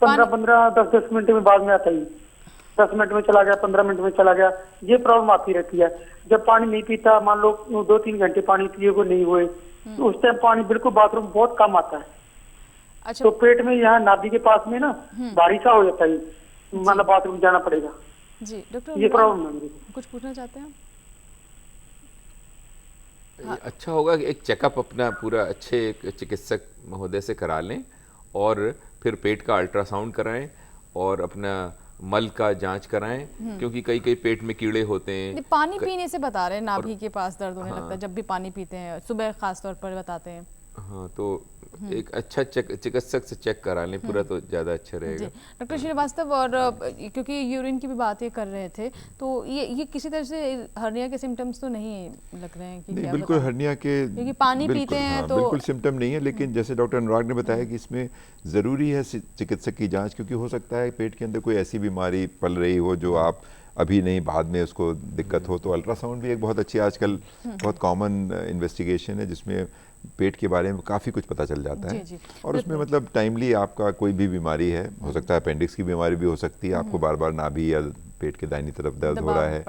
E: 15-15, 10-10 मिनट में बाद में आता है। 10 मिनट में चला गया, 15 मिनट में चला गया, ये प्रॉब्लम आती रहती है। जब पानी नहीं पीता, मान लो 2-3 घंटे पानी पिए को नहीं हुए, तो उस टाइम पानी बिल्कुल बाथरूम बहुत कम आता है।
A: अच्छा।
E: तो पेट में यहाँ नाभि के पास में ना भारी सा हो जाता है, मतलब बाथरूम जाना पड़ेगा।
A: जी डॉक्टर,
E: ये प्रॉब्लम है।
A: कुछ पूछना चाहते हैं?
D: अच्छा होगा कि एक चेकअप अपना पूरा अच्छे एक चिकित्सक महोदय से करा लें, और फिर पेट का अल्ट्रासाउंड कराएं और अपना मल का जांच कराएं, क्योंकि कई पेट में कीड़े होते हैं।
A: पानी पीने से बता रहे हैं नाभि के पास दर्द होने लगता है जब भी पानी पीते हैं, सुबह खास तौर पर बताते हैं।
D: हाँ, तो एक अच्छा चिकित्सक से चेक करा लें पूरा, तो ज़्यादा अच्छा रहेगा।
A: डॉक्टर श्रीवास्तव, और क्योंकि यूरिन की भी बातें कर रहे थे, तो ये किसी तरह से हर्निया के सिम्टम्स तो नहीं लग रहे हैं कि
C: नहीं, बिल्कुल हर्निया के,
A: क्योंकि पानी पीते हैं तो
C: बिल्कुल सिम्टम नहीं है। लेकिन जैसे डॉक्टर अनुराग ने बताया कि इसमें ज़रूरी है चिकित्सक की जाँच, क्योंकि हो सकता है पेट के अंदर कोई ऐसी बीमारी पल रही हो जो आप अभी नहीं, बाद में उसको दिक्कत हो। तो अल्ट्रासाउंड भी एक बहुत अच्छी आजकल बहुत कॉमन इन्वेस्टिगेशन है, जिसमें पेट के बारे में काफ़ी कुछ पता चल जाता है।
A: जी,
C: और उसमें मतलब टाइमली आपका कोई भी बीमारी है, हो सकता है अपेंडिक्स की बीमारी भी हो सकती है, आपको बार बार नाभि या पेट के दाहिनी तरफ दर्द हो रहा है,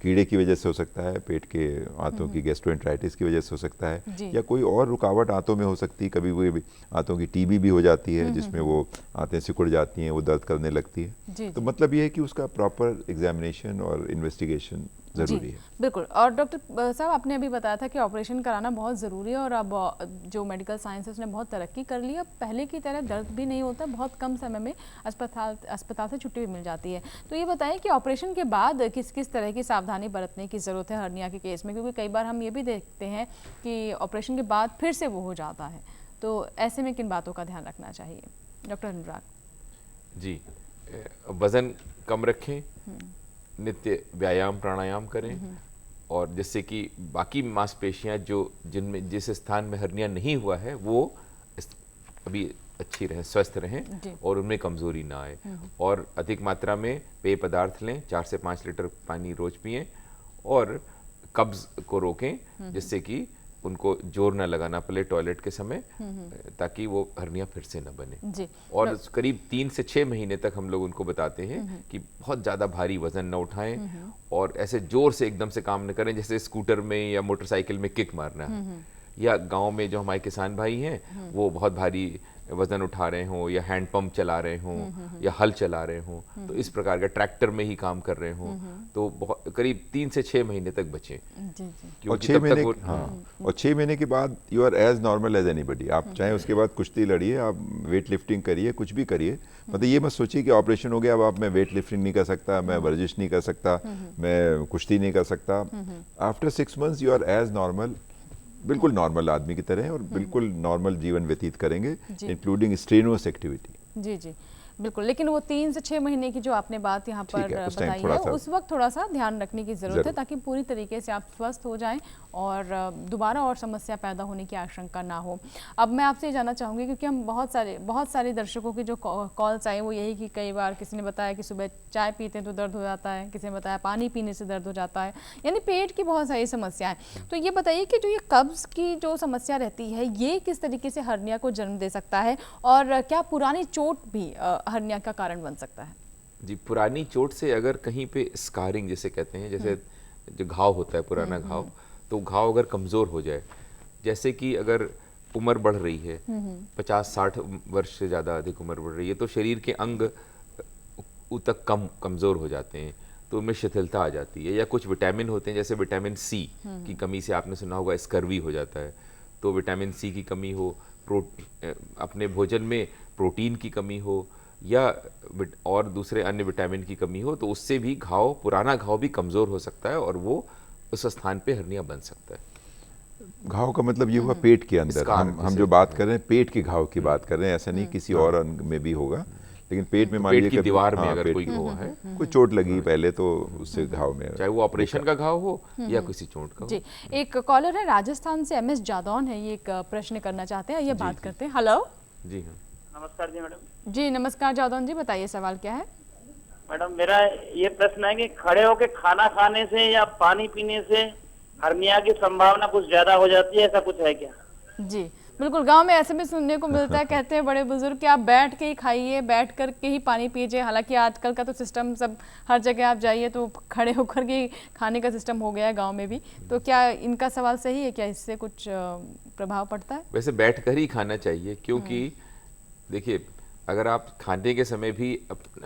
C: कीड़े की वजह से हो सकता है, पेट के आंतों की गैस्ट्रोएंटराइटिस की वजह से हो सकता है, या कोई और रुकावट आंतों में हो सकती है। कभी कोई आंतों की टीबी भी हो जाती है, जिसमें वो आंतें सिकुड़ जाती हैं, वो दर्द करने लगती है। तो मतलब ये है कि उसका प्रॉपर एग्जामिनेशन और इन्वेस्टिगेशन ज़रूरी है।
A: बिल्कुल। और डॉक्टर साहब, आपने अभी बताया था कि ऑपरेशन कराना बहुत ज़रूरी है, और अब जो मेडिकल साइंस है उसने बहुत तरक्की कर ली है। अब पहले की तरह दर्द भी नहीं होता, बहुत कम समय में अस्पताल से छुट्टी भी मिल जाती है। तो ये बताएं कि ऑपरेशन के बाद किस किस तरह की सावधानी बरतने की ज़रूरत है हर्निया के केस में, क्योंकि कई बार हम ये भी देखते हैं कि ऑपरेशन के बाद फिर से वो हो जाता है, तो ऐसे में किन बातों का ध्यान रखना चाहिए? डॉक्टर अनुराग जी।
D: वज़न कम रखें, नित्य व्यायाम प्राणायाम करें, और जिससे कि बाकी मांसपेशियां जिनमें जिस स्थान में हर्निया नहीं हुआ है वो अभी अच्छी रहें, स्वस्थ रहें, और उनमें कमज़ोरी ना आए। और अधिक मात्रा में पेय पदार्थ लें, 4 से 5 लीटर पानी रोज़ पिएं, और कब्ज़ को रोकें, जिससे कि उनको जोर ना लगाना पड़े टॉयलेट के समय, ताकि वो हर्निया फिर से न बने जी। और करीब 3 से 6 महीने तक हम लोग उनको बताते हैं कि बहुत ज़्यादा भारी वजन न उठाएं, और ऐसे जोर से एकदम से काम न करें, जैसे स्कूटर में या मोटरसाइकिल में किक मारना है, या गांव में जो हमारे किसान भाई हैं वो बहुत भारी वजन उठा रहे हों, या हैंड पंप चला रहे हों, या हल चला रहे हों, तो इस प्रकार का ट्रैक्टर में ही काम कर रहे हों, तो बहुत करीब 3 से 6 महीने तक बचें।
C: और 6 महीने और 6 महीने के बाद you are as normal as anybody. आप चाहे उसके बाद कुश्ती लड़िए, आप वेट लिफ्टिंग करिए, कुछ भी करिए, मतलब ये मत सोचिए कि ऑपरेशन हो गया अब आप मैं वेट लिफ्टिंग नहीं कर सकता, मैं वर्जिश नहीं कर सकता, मैं कुश्ती नहीं कर सकता। After 6 months you are as normal, बिल्कुल नॉर्मल आदमी की तरह और बिल्कुल नॉर्मल जीवन व्यतीत करेंगे, इंक्लूडिंग स्ट्रेनुअस एक्टिविटी।
A: जी जी बिल्कुल। लेकिन वो 3 से 6 महीने की जो आपने बात यहाँ पर बताई है, उस वक्त थोड़ा सा ध्यान रखने की ज़रूरत है ताकि पूरी तरीके से आप स्वस्थ हो जाएं और दोबारा और समस्या पैदा होने की आशंका ना हो। अब मैं आपसे जानना चाहूँगी, क्योंकि हम बहुत सारे दर्शकों की जो कॉल्स आए वो यही कि कई बार किसी ने बताया कि सुबह चाय पीते हैं तो दर्द हो जाता है, किसी ने बताया पानी पीने से दर्द हो जाता है, यानी पेट की बहुत सारी समस्याएँ। तो ये बताइए कि जो ये कब्ज़ की जो समस्या रहती है ये किस तरीके से हर्निया को जन्म दे सकता है, और क्या पुरानी चोट भी हर्निया का कारण बन सकता है?
D: जी, पुरानी चोट से अगर कहीं पे स्कारिंग जिसे कहते हैं, जैसे जो घाव होता है पुराना घाव, तो घाव अगर कमज़ोर हो जाए, जैसे कि अगर उम्र बढ़ रही है 50-60 वर्ष से ज़्यादा अधिक उम्र बढ़ रही है, तो शरीर के अंग तक कमज़ोर हो जाते हैं, तो उनमें शिथिलता आ जाती है। या कुछ विटामिन होते हैं, जैसे विटामिन सी की कमी से आपने सुना होगा स्कर्वी हो जाता है, तो विटामिन सी की कमी हो, अपने भोजन में प्रोटीन की कमी हो या और दूसरे अन्य विटामिन की कमी हो, तो उससे भी पुराना घाव भी कमज़ोर हो सकता है और वो उस स्थान पे हर्निया बन सकता है।
C: घाव का मतलब ये हुआ पेट के अंदर, हम जो बात कर रहे हैं पेट के घाव की बात कर रहे हैं, ऐसा नहीं किसी और अंग में भी होगा, लेकिन पेट में मान लीजिए
D: दीवार में अगर कोई हुआ है,
C: कोई चोट लगी पहले तो उससे घाव में,
D: चाहे वो ऑपरेशन का घाव हो या किसी चोट का हो।
A: जी, एक कॉलर है राजस्थान से, MS जादौन है, ये एक प्रश्न करना चाहते हैं, ये बात करते हैं। हेलो
D: जी हाँ,
G: नमस्कार जी मैडम।
A: जी नमस्कार जादौन जी, बताइए सवाल क्या है?
G: मैडम मेरा ये प्रश्न है कि खड़े होकर खाना खाने से या पानी पीने से हर्निया की संभावना कुछ ज्यादा हो जाती है, ऐसा कुछ है क्या?
A: जी बिल्कुल, गांव में ऐसे भी सुनने को मिलता है, कहते हैं बड़े बुजुर्ग कि आप बैठ के ही खाइए, बैठ कर के ही पानी पीजिए। हालांकि आजकल का तो सिस्टम सब हर जगह आप जाइए तो खड़े होकर के खाने का सिस्टम हो गया है गांव में भी। तो क्या इनका सवाल सही है, क्या इससे कुछ प्रभाव पड़ता है?
D: वैसे बैठ कर ही खाना चाहिए, क्योंकि देखिए अगर आप खाने के समय भी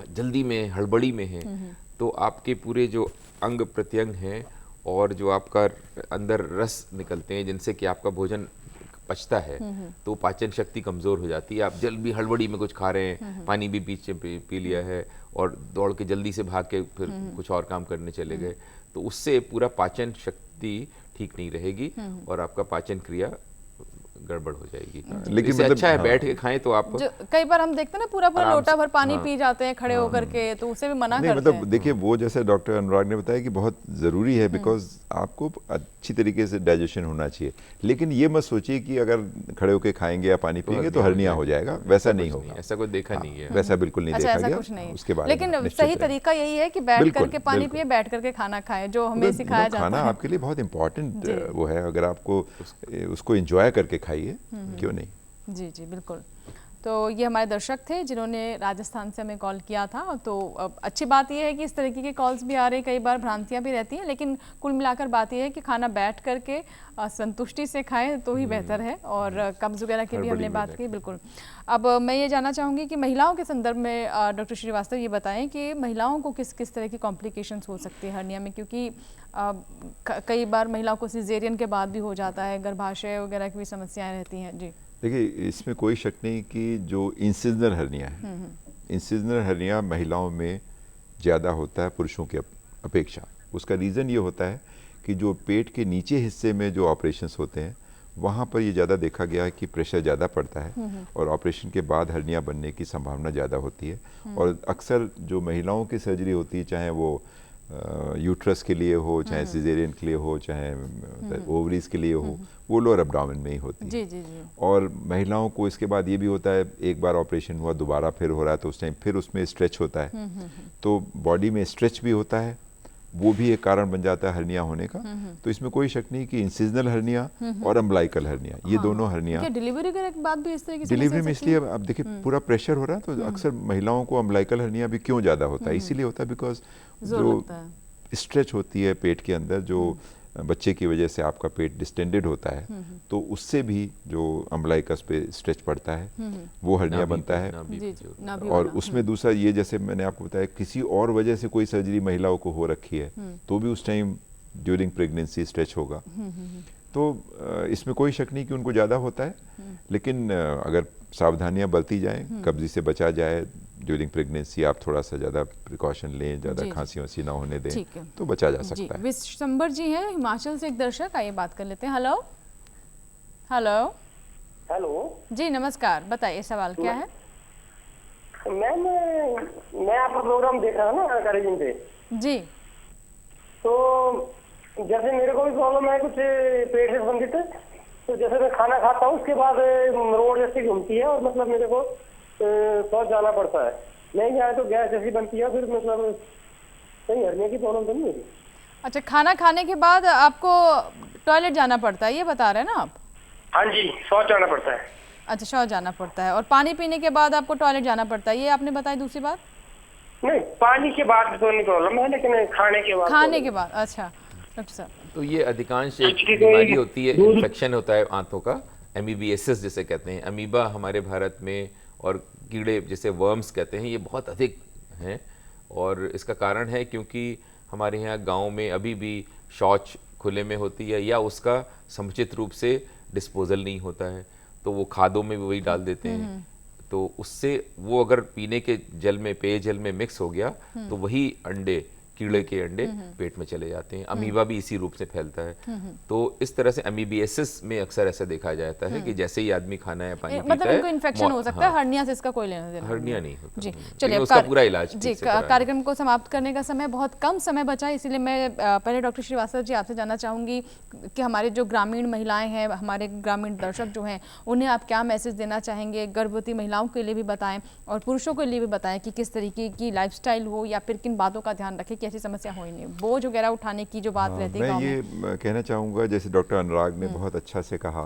D: जल्दी में हड़बड़ी में हैं, तो आपके पूरे जो अंग प्रत्यंग हैं और जो आपका अंदर रस निकलते हैं जिनसे कि आपका भोजन पचता है, तो पाचन शक्ति कमज़ोर हो जाती है। आप जल्दी हड़बड़ी में कुछ खा रहे हैं, पानी भी पी लिया है और दौड़ के जल्दी से भाग के फिर कुछ और काम करने चले गए, तो उससे पूरा पाचन शक्ति ठीक नहीं रहेगी और आपका पाचन क्रिया गड़बड़ हो जाएगी। लेकिन मतलब अच्छा है बैठ के खाएं। तो आप
A: कई बार हम देखते हैं ना पूरा लोटा भर पानी पी जाते हैं खड़े होकर के, तो उसे भी मना करते
C: मतलब
A: हैं।
C: देखिए वो जैसे डॉक्टर अनुराग ने बताया कि बहुत ज़रूरी है, बिकॉज आपको अच्छी तरीके से डाइजेशन होना चाहिए, लेकिन ये मत सोचिए कि अगर खड़े होकर खाएंगे या पानी पिएंगे तो हर्निया हो जाएगा, वैसा नहीं होगा।
D: ऐसा कोई देखा नहीं है,
C: वैसा बिल्कुल नहीं देखा गया उसके बाद।
A: लेकिन सही तरीका यही है कि बैठ करके पानी पिए, बैठ करके खाना खाएं, जो हमें सिखाया जाता है।
C: खाना आपके लिए बहुत इंपॉर्टेंट वो है, अगर आपको उसको एंजॉय करके खाइए, क्यों नहीं।
A: जी जी बिल्कुल। तो ये हमारे दर्शक थे जिन्होंने राजस्थान से हमें कॉल किया था। तो अच्छी बात यह है कि इस तरीके के कॉल्स भी आ रहे हैं, कई बार भ्रांतियां भी रहती हैं, लेकिन कुल मिलाकर बात यह है कि खाना बैठ करके संतुष्टि से खाएं तो ही बेहतर है। और कब्ज़ वगैरह की भी हमने बात की, बिल्कुल। अब मैं ये जानना चाहूँगी कि महिलाओं के संदर्भ में डॉक्टर श्रीवास्तव ये बताएं कि महिलाओं को किस किस तरह की कॉम्प्लिकेशंस हो सकती है हर्निया में, क्योंकि कई बार महिलाओं को सिजेरियन के बाद भी हो जाता है, गर्भाशय वगैरह की भी समस्याएँ रहती हैं। जी
C: देखिए, इसमें कोई शक नहीं कि जो इंसिजनल हर्निया है, इंसिजनल हर्निया महिलाओं में ज़्यादा होता है पुरुषों की अपेक्षा। उसका रीज़न ये होता है कि जो पेट के नीचे हिस्से में जो ऑपरेशंस होते हैं वहाँ पर ये ज़्यादा देखा गया है कि प्रेशर ज़्यादा पड़ता है और ऑपरेशन के बाद हर्निया बनने की संभावना ज़्यादा होती है। और अक्सर जो महिलाओं की सर्जरी होती है, चाहे वो यूट्रस के लिए हो, चाहे सिजेरियन के लिए हो, चाहे ओवरीज के लिए हो, वो लोअर एब्डोमेन में ही होती है।
A: जी जी जी।
C: और महिलाओं को इसके बाद ये भी होता है, एक बार ऑपरेशन हुआ दोबारा फिर हो रहा है तो उस टाइम फिर उसमें स्ट्रेच होता है, तो बॉडी में स्ट्रेच भी होता है, वो भी एक कारण बन जाता है हर्निया होने का। तो इसमें कोई शक नहीं कि इंसिजनल हर्निया और अम्बलाइकल हर्निया, ये दोनों हर्निया
A: डिलीवरी के बाद भी इस तरह की
C: डिलीवरी में, इसलिए अब देखिए पूरा प्रेशर हो रहा है तो अक्सर महिलाओं को अम्बलाइकल हर्निया भी क्यों ज़्यादा होता है, इसीलिए होता है बिकॉज जो स्ट्रेच होती है पेट के अंदर, जो बच्चे की वजह से आपका पेट डिस्टेंडेड होता है, तो उससे भी जो अम्बलाइकस पे स्ट्रेच पड़ता है वो हर्निया बनता है। और उसमें दूसरा ये, जैसे मैंने आपको बताया, किसी और वजह से कोई सर्जरी महिलाओं को हो रखी है तो भी उस टाइम ड्यूरिंग प्रेगनेंसी स्ट्रेच होगा। तो इसमें कोई शक नहीं कि उनको ज़्यादा होता है, लेकिन अगर सावधानियां बरती जाएं, कब्जी से बचा जाए, ड्यूरिंग प्रेगनेंसी आप थोड़ा सा ज़्यादा प्रिकॉशन लें, ज़्यादा खांसी वांसी ना होने दें, तो बचा जा सकता है।
A: विशंबर जी हैं हिमाचल से एक दर्शक, आइए बात कर लेते हैं। हेलो हेलो
M: हेलो
A: जी नमस्कार, बताइए सवाल क्या है?
M: मैम मैं आपका प्रोग्राम देख रहा हूँ ना टेलीविजन पे
A: जी।
M: तो जैसे मेरे को भी प्रॉब्लम है कुछ पेट से संबंधित, तो जैसे मैं खाना खाता हूँ उसके बाद रोड जैसी घूमती है और मतलब मेरे को शौच जाना पड़ता है, नहीं जाए तो गैस जैसी बनती है, फिर मतलब कहीं हर्निया की प्रॉब्लम तो नहीं होती?
A: अच्छा, खाना खाने के बाद आपको टॉयलेट जाना पड़ता है, ये बता रहे हैं ना आप?
M: हाँ जी, शौच जाना पड़ता है।
A: अच्छा, शौच जाना पड़ता है और पानी पीने के बाद आपको टॉयलेट जाना पड़ता है, ये आपने बताई दूसरी बात?
M: नहीं, पानी के बाद तो नहीं प्रॉब्लम है, लेकिन खाने के बाद।
A: खाने के बाद, अच्छा डॉक्टर साहब।
D: तो ये अधिकांश एक बीमारी होती है, इन्फेक्शन होता है आंतों का, एमीबिएसिस जिसे कहते हैं। अमीबा हमारे भारत में और कीड़े जिसे वर्म्स कहते हैं ये बहुत अधिक हैं, और इसका कारण है क्योंकि हमारे यहाँ गांव में अभी भी शौच खुले में होती है या उसका समुचित रूप से डिस्पोजल नहीं होता है, तो वो खादों में भी वही डाल देते हैं, तो उससे वो अगर पीने के जल में, पेयजल में मिक्स हो गया तो वही अंडे, कीड़े के अंडे पेट में चले जाते हैं। अमीबा भी इसी रूप से फैलता है। तो इस तरह से अमीबिएसिस में अक्सर ऐसा देखा जाता है कि जैसे ही आदमी खाना या पानी पीता है,
A: मतलब इनको इन्फेक्शन हो सकता है, हर्निया से इसका कोई लेना देना?
D: हर्निया नहीं होता
A: जी। चलिए,
D: उसका पूरा इलाज
A: जी, कार्यक्रम को समाप्त करने का समय बहुत कम समय बचा है, इसीलिए मैं पहले डॉक्टर श्रीवास्तव जी आपसे जानना चाहूंगी कि हमारे जो ग्रामीण महिलाएं हैं, हमारे ग्रामीण दर्शक जो हैं, उन्हें आप क्या मैसेज देना चाहेंगे? गर्भवती महिलाओं के लिए भी बताएं और पुरुषों के लिए भी बताएं कि किस तरीके की लाइफस्टाइल हो या फिर किन बातों का ध्यान रखें कि ऐसी समस्या हो ही नहीं, बोझ वगैरह उठाने की जो बात रहती है।
C: मैं ये कहना चाहूँगा, जैसे डॉक्टर अनुराग ने बहुत अच्छा से कहा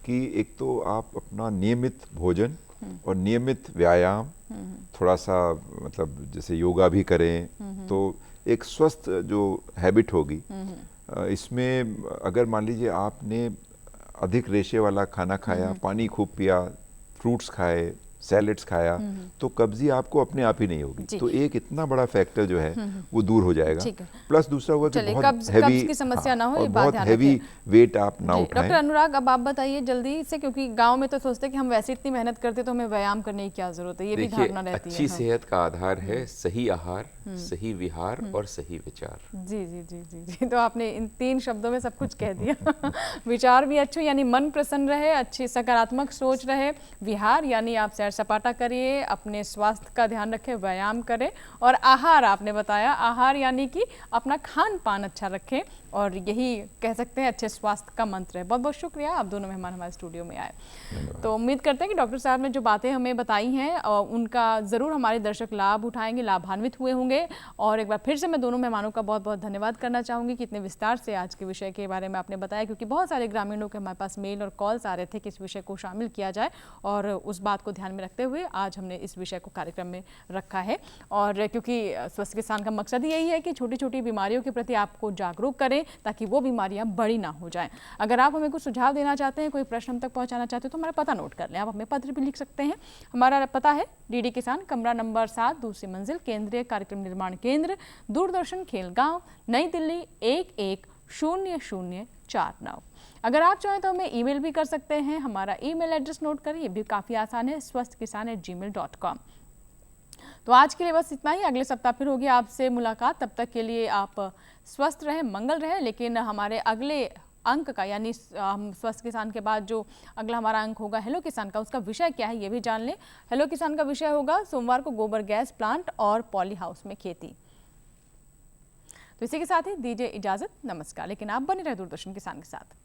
C: कि एक तो आप अपना नियमित भोजन और नियमित व्यायाम, थोड़ा सा मतलब जैसे योगा भी करें, तो एक स्वस्थ जो हैबिट होगी। इसमें अगर मान लीजिए आपने अधिक रेशे वाला खाना खाया, पानी खूब पिया, फ्रूट्स खाए, सैलेड्स खाया, तो कब्जी आपको अपने आप ही नहीं होगी, तो एक इतना बड़ा फैक्टर जो है वो दूर हो जाएगा। प्लस दूसरा हुआ कि बहुत हैवी
A: की समस्या ना हो,
C: और बहुत हैवी वेट आप ना उठाएं।
A: डॉक्टर अनुराग, अब आप बताइए जल्दी से, क्योंकि गांव में तो सोचते हैं कि हम वैसे इतनी मेहनत करते तो हमें व्यायाम करने की क्या जरूरत है, ये भी धारणा रहती है।
D: अच्छी सेहत का आधार है सही आहार, सही विहार और सही विचार।
A: जी जी जी जी जी, तो आपने इन 3 शब्दों में सब कुछ कह दिया। विचार भी अच्छे, यानी मन प्रसन्न रहे, अच्छी सकारात्मक सोच रहे, विहार यानी आप सैर सपाटा करिए, अपने स्वास्थ्य का ध्यान रखें, व्यायाम करें, और आहार आपने बताया, आहार यानी कि अपना खान पान अच्छा रखें, और यही कह सकते हैं अच्छे स्वास्थ्य का मंत्र है। बहुत बहुत शुक्रिया, आप दोनों मेहमान हमारे स्टूडियो में आए। तो उम्मीद करते हैं कि डॉक्टर साहब ने जो बातें हमें बताई हैं उनका ज़रूर हमारे दर्शक लाभ उठाएंगे, लाभान्वित हुए होंगे। और एक बार फिर से मैं दोनों मेहमानों का बहुत बहुत धन्यवाद करना चाहूँगी कि इतने विस्तार से आज के विषय के बारे में आपने बताया, क्योंकि बहुत सारे ग्रामीणों के हमारे पास मेल और कॉल्स आ रहे थे कि इस विषय को शामिल किया जाए, और उस बात को ध्यान में रखते हुए आज हमने इस विषय को कार्यक्रम में रखा है। और क्योंकि स्वस्थ किसान का मकसद यही है कि छोटी छोटी बीमारियों के प्रति आपको जागरूक करें, ताकि वो बीमारियां बड़ी ना हो जाएं। अगर आप हमें कुछ सुझाव देना चाहते हैं, कोई प्रश्न हम तक पहुंचाना चाहते हैं, तो हमारा पता नोट कर लें, आप हमें पत्र भी लिख सकते हैं। हमारा पता है डीडी किसान, कमरा नंबर 7, दूसरी मंजिल, केंद्रीय कार्यक्रम निर्माण केंद्र, दूरदर्शन खेलगांव, नई दिल्ली 110049। अगर आप चाहें तो हमें ईमेल भी कर सकते हैं, हमारा ईमेल एड्रेस नोट करें, ये भी काफ़ी आसान है, swasthkisan@gmail.com। तो आज के लिए बस इतना ही, अगले सप्ताह फिर होगी आपसे मुलाकात, तब तक के लिए आप स्वस्थ रहें, मंगल रहें। लेकिन हमारे अगले अंक का, यानी हम स्वस्थ किसान के बाद जो अगला हमारा अंक होगा हेलो किसान का, उसका विषय क्या है ये भी जान लें। हेलो किसान का विषय होगा सोमवार को गोबर गैस प्लांट और पॉली हाउस में खेती। तो इसी के साथ ही दीजिए इजाजत, नमस्कार। लेकिन आप बने रहे दूरदर्शन किसान के साथ।